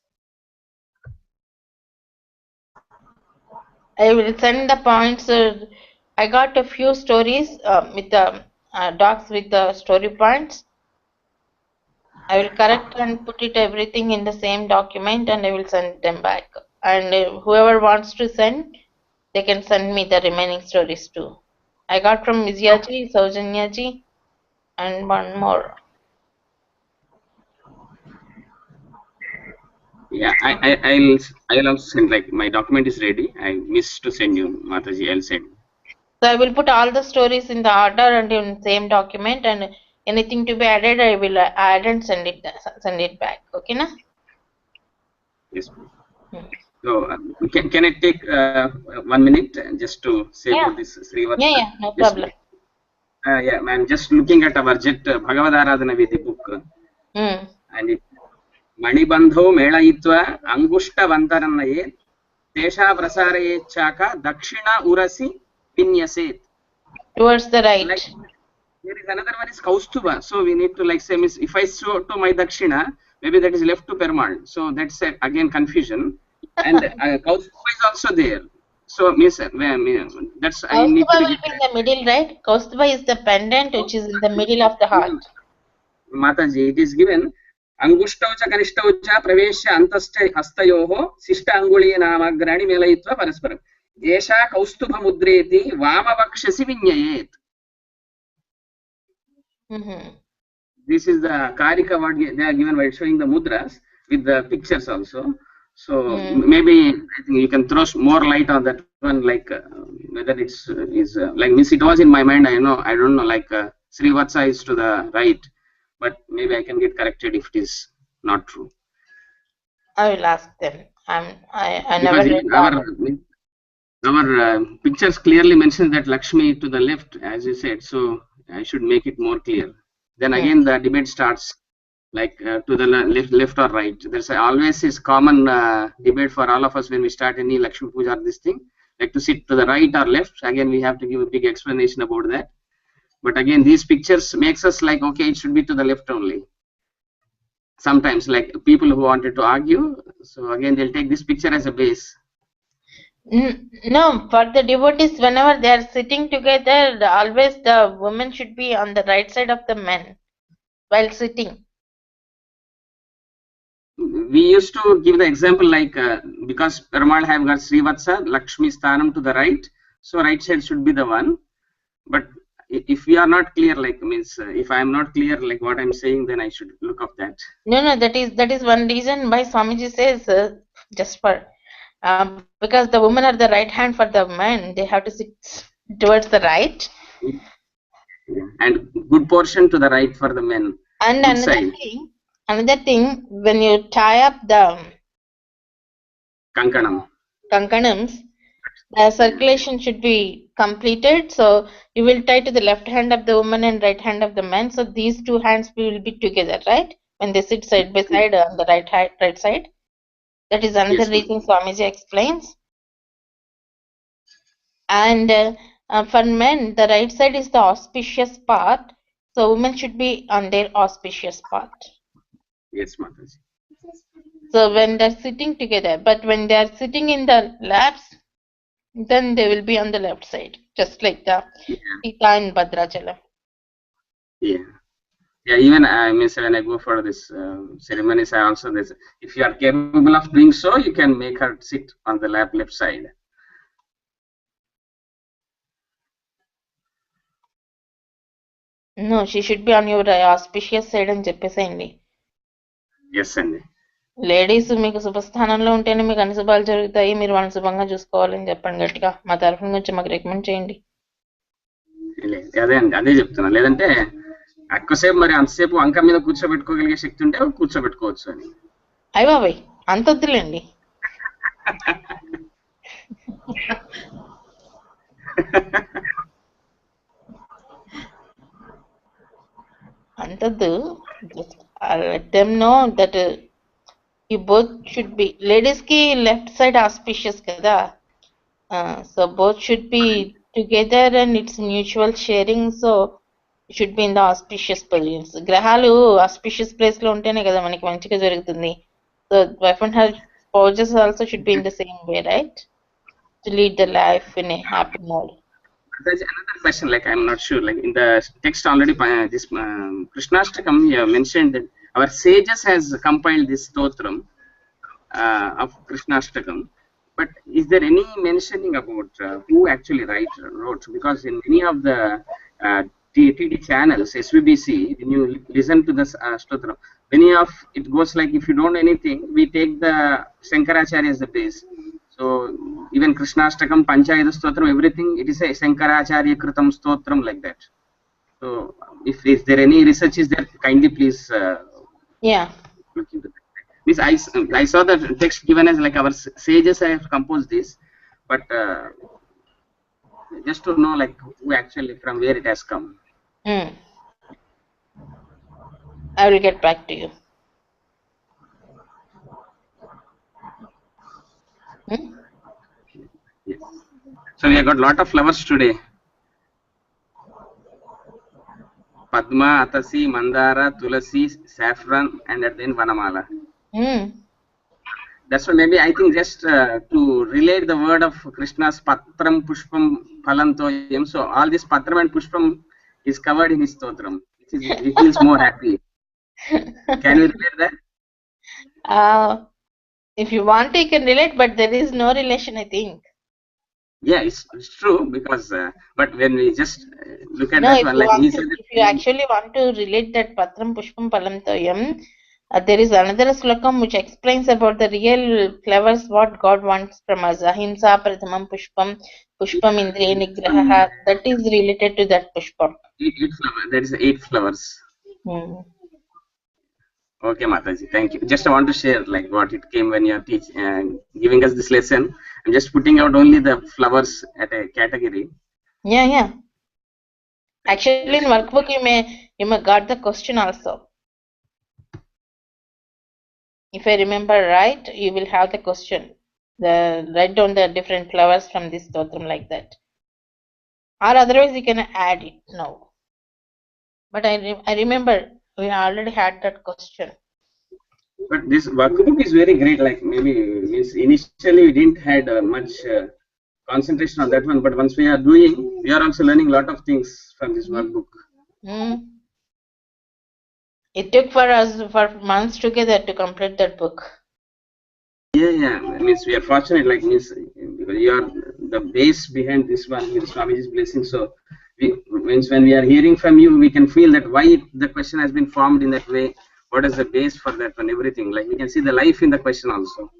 I will send the points. I got a few stories with the docs with the story points. I will correct and put it everything in the same document and I will send them back. And whoever wants to send, they can send me the remaining stories too. I got from Vizyaji, Saujanyaji, and one more. Yeah, I'll also send, like, my document is ready. I missed to send you, Mataji. I'll send. So I will put all the stories in the order and in same document, and anything to be added, I will add and send it back. Okay, na? Yes. So can it take 1 minute just to say about this Srivatsa? Yeah, no problem. Yeah, I'm just looking at our jet Bhagavad Vidhi book, and it Manibandho Melayitva Angushta Vantaranaye Tesha Prasaraye Chaka Dakshina Urasi Pinyaset. Towards the right. Like, there is another one is Kaustuba. So we need to, like, say, if I show to my Dakshina, maybe that is left to Perumal. So that's again confusion. And Kaustuba is also there. So that's I need to Kaustuba will be in the middle, right? Kaustuba is the pendant which is in the middle of the heart. Mataji, it is given Anguštaucha Kanishtaucha Pravesha Antaste Hastayoho Sishta Anguli Namagrani Melayitva Parasparam. Esha Kaustuba Mudreti Vama Vakshasi Vinyayet. This is the Karika what they are given by showing the mudras with the pictures also. So maybe I think you can throw more light on that one, like whether it's like means it was in my mind. I don't know, like Srivatsa is to the right, but maybe I can get corrected if it is not true. I will ask them. I never read our pictures clearly mention that Lakshmi to the left, as you said. So I should make it more clear. Then again the debate starts, like to the left or right. There's always is common debate for all of us when we start any Lakshmi Puja or this thing, like to sit to the right or left. Again, we have to give a big explanation about that. But again, these pictures makes us like, okay, it should be to the left only. Sometimes, like people who wanted to argue, so again they'll take this picture as a base. No, for the devotees, whenever they are sitting together, always the woman should be on the right side of the men while sitting. We used to give the example, like because Perumal have got Srivatsa, Lakshmi Sthanam to the right, so right side should be the one. But if we are not clear, like means if I am not clear like what I'm saying, then I should look up that. No, that is one reason why Swamiji says just for because the women are the right hand for the men, they have to sit towards the right. And good portion to the right for the men. And another thing, when you tie up the Kankanams, The circulation should be completed. So you will tie to the left hand of the woman and right hand of the man. So these two hands will be together, right? When they sit side by side on the right side. That is another Yes, ma'am. reason Swamiji explains. And for men, the right side is the auspicious part. So women should be on their auspicious part. Yes, Mataji. So when they're sitting together, but when they are sitting in the laps, then they will be on the left side, just like the Yeah. Sita and Bhadrachalam. Yeah. Yeah, even I mean, when I go for this ceremonies, I also this. If you are capable of doing so, you can make her sit on the left side. No, she should be on your auspicious side అని చెప్పేసేయండి. Yes, అండి. Ladies మీకు శుభస్థానంలో ఉంటేనే మీకు అన్ని శుభాలు జరుగుతాయి, మీరు వాళ్ళని శుభంగా చూసుకోవాలని చెప్పండి గట్టిగా. మా తరఫున నుంచి మాకు రికమెండ్ చేయండి. అదే అండి, అదే చెప్తున్నా. లేదంటే ఎక్కువసేపు మరి అంతసేపు వంక మీద కూర్చోబెట్టుకోగలిగే శక్తి ఉంటే కూర్చోబెట్టుకోవచ్చు అని. అయ్య బాబాయ్, అంత వద్దులేండి. అంతద్దు. Let them know that you both should be. Ladies ki left side auspicious kada. So both should be together and it's mutual sharing. So it should be in the auspicious positions. గ్రహాలు auspicious place లో ఉంటేనే కదా మనకి మంచిగా జరుగుతుంది. So wife and her spouses also should be in the same way, right? To lead the life in a happy mode. There's another question, like I'm not sure, like in the text already, this Krishnashtakam mentioned that our sages has compiled this stotram of Krishnashtakam, but is there any mentioning about who actually wrote? Because in many of the TD channels, SVBC, when you listen to this stotram, many of it goes like, if you don't know anything, we take the Shankaracharya as the base. So even Krishnashtakam, Panchayata Stotram, everything, it is a Shankaracharya Kritam Stotram, like that. So if there any research is there, kindly please Yeah. look into that. This I saw the text given as like our sages have composed this, but just to know like who actually, from where it has come. I will get back to you. Yes. So we have got lot of flowers today. Padma, Atasi, Mandara, Tulasi, Saffron, and then Vanamala. That's why maybe I think just to relate the word of Krishna's Patram, Pushpam, Phalantoyam. So all this Patram and Pushpam is covered in his stotram. He feels more happy. Can we relate that? If you want, you can relate, but there is no relation, I think. Yeah, it's true, because but when we just look at No, that if one, you like want he to, said, if you actually want to relate that Patram Pushpam Palamtoyam, there is another slokam which explains about the real flowers, what God wants from us. Ahimsa Prathamam Pushpam, Pushpam Indriya Nigraha. That is related to that Pushpam. 8 flowers. That is 8 flowers. Okay, Mataji, thank you. Just I want to share like what it came when you are giving us this lesson. I'm just putting out only the flowers at a category. Yeah. Actually, in workbook you may got the question also. If I remember right, you will have the question. Write down the different flowers from this stotram like that. Or otherwise you can add it now. But I remember we already had that question. But this workbook is very great. Like maybe means initially we didn't had much concentration on that one, but once we are doing, we are also learning a lot of things from this workbook. It took for us for months together to complete that book. Yeah. Means we are fortunate. Like means you are the base behind this one with Swamiji's blessing. So means when we are hearing from you, we can feel that why the question has been formed in that way. What is the base for that and everything? Like we can see the life in the question also.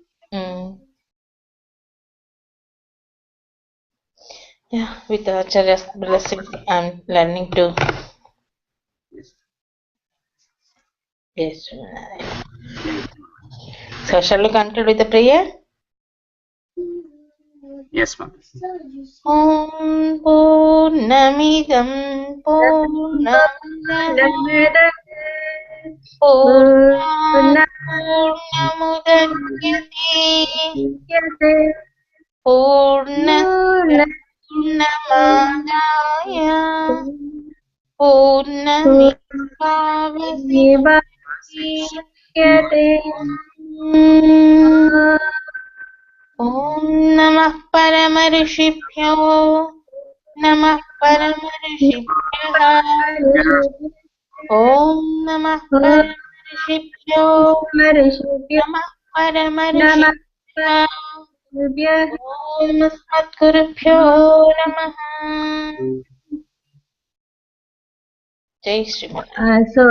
Yeah, with Acharya's blessing, I'm learning to. Yes. So shall we conclude with the prayer? Yes, ma'am. ॐ पूर्णमिदं पूर्णमदः पूर्णात् पूर्णमुदच्यते पूर्णस्य पूर्णमादाय पूर्णमेवावशिष्यते ॐ नमः परमऋषिभ्यो नमः परमऋषिभ्यः ॐ नमः परमऋषिभ्यो नमः परमऋषिभ्यः ॐ सद्गुरुभ्यो नमः जय श्रीमन् So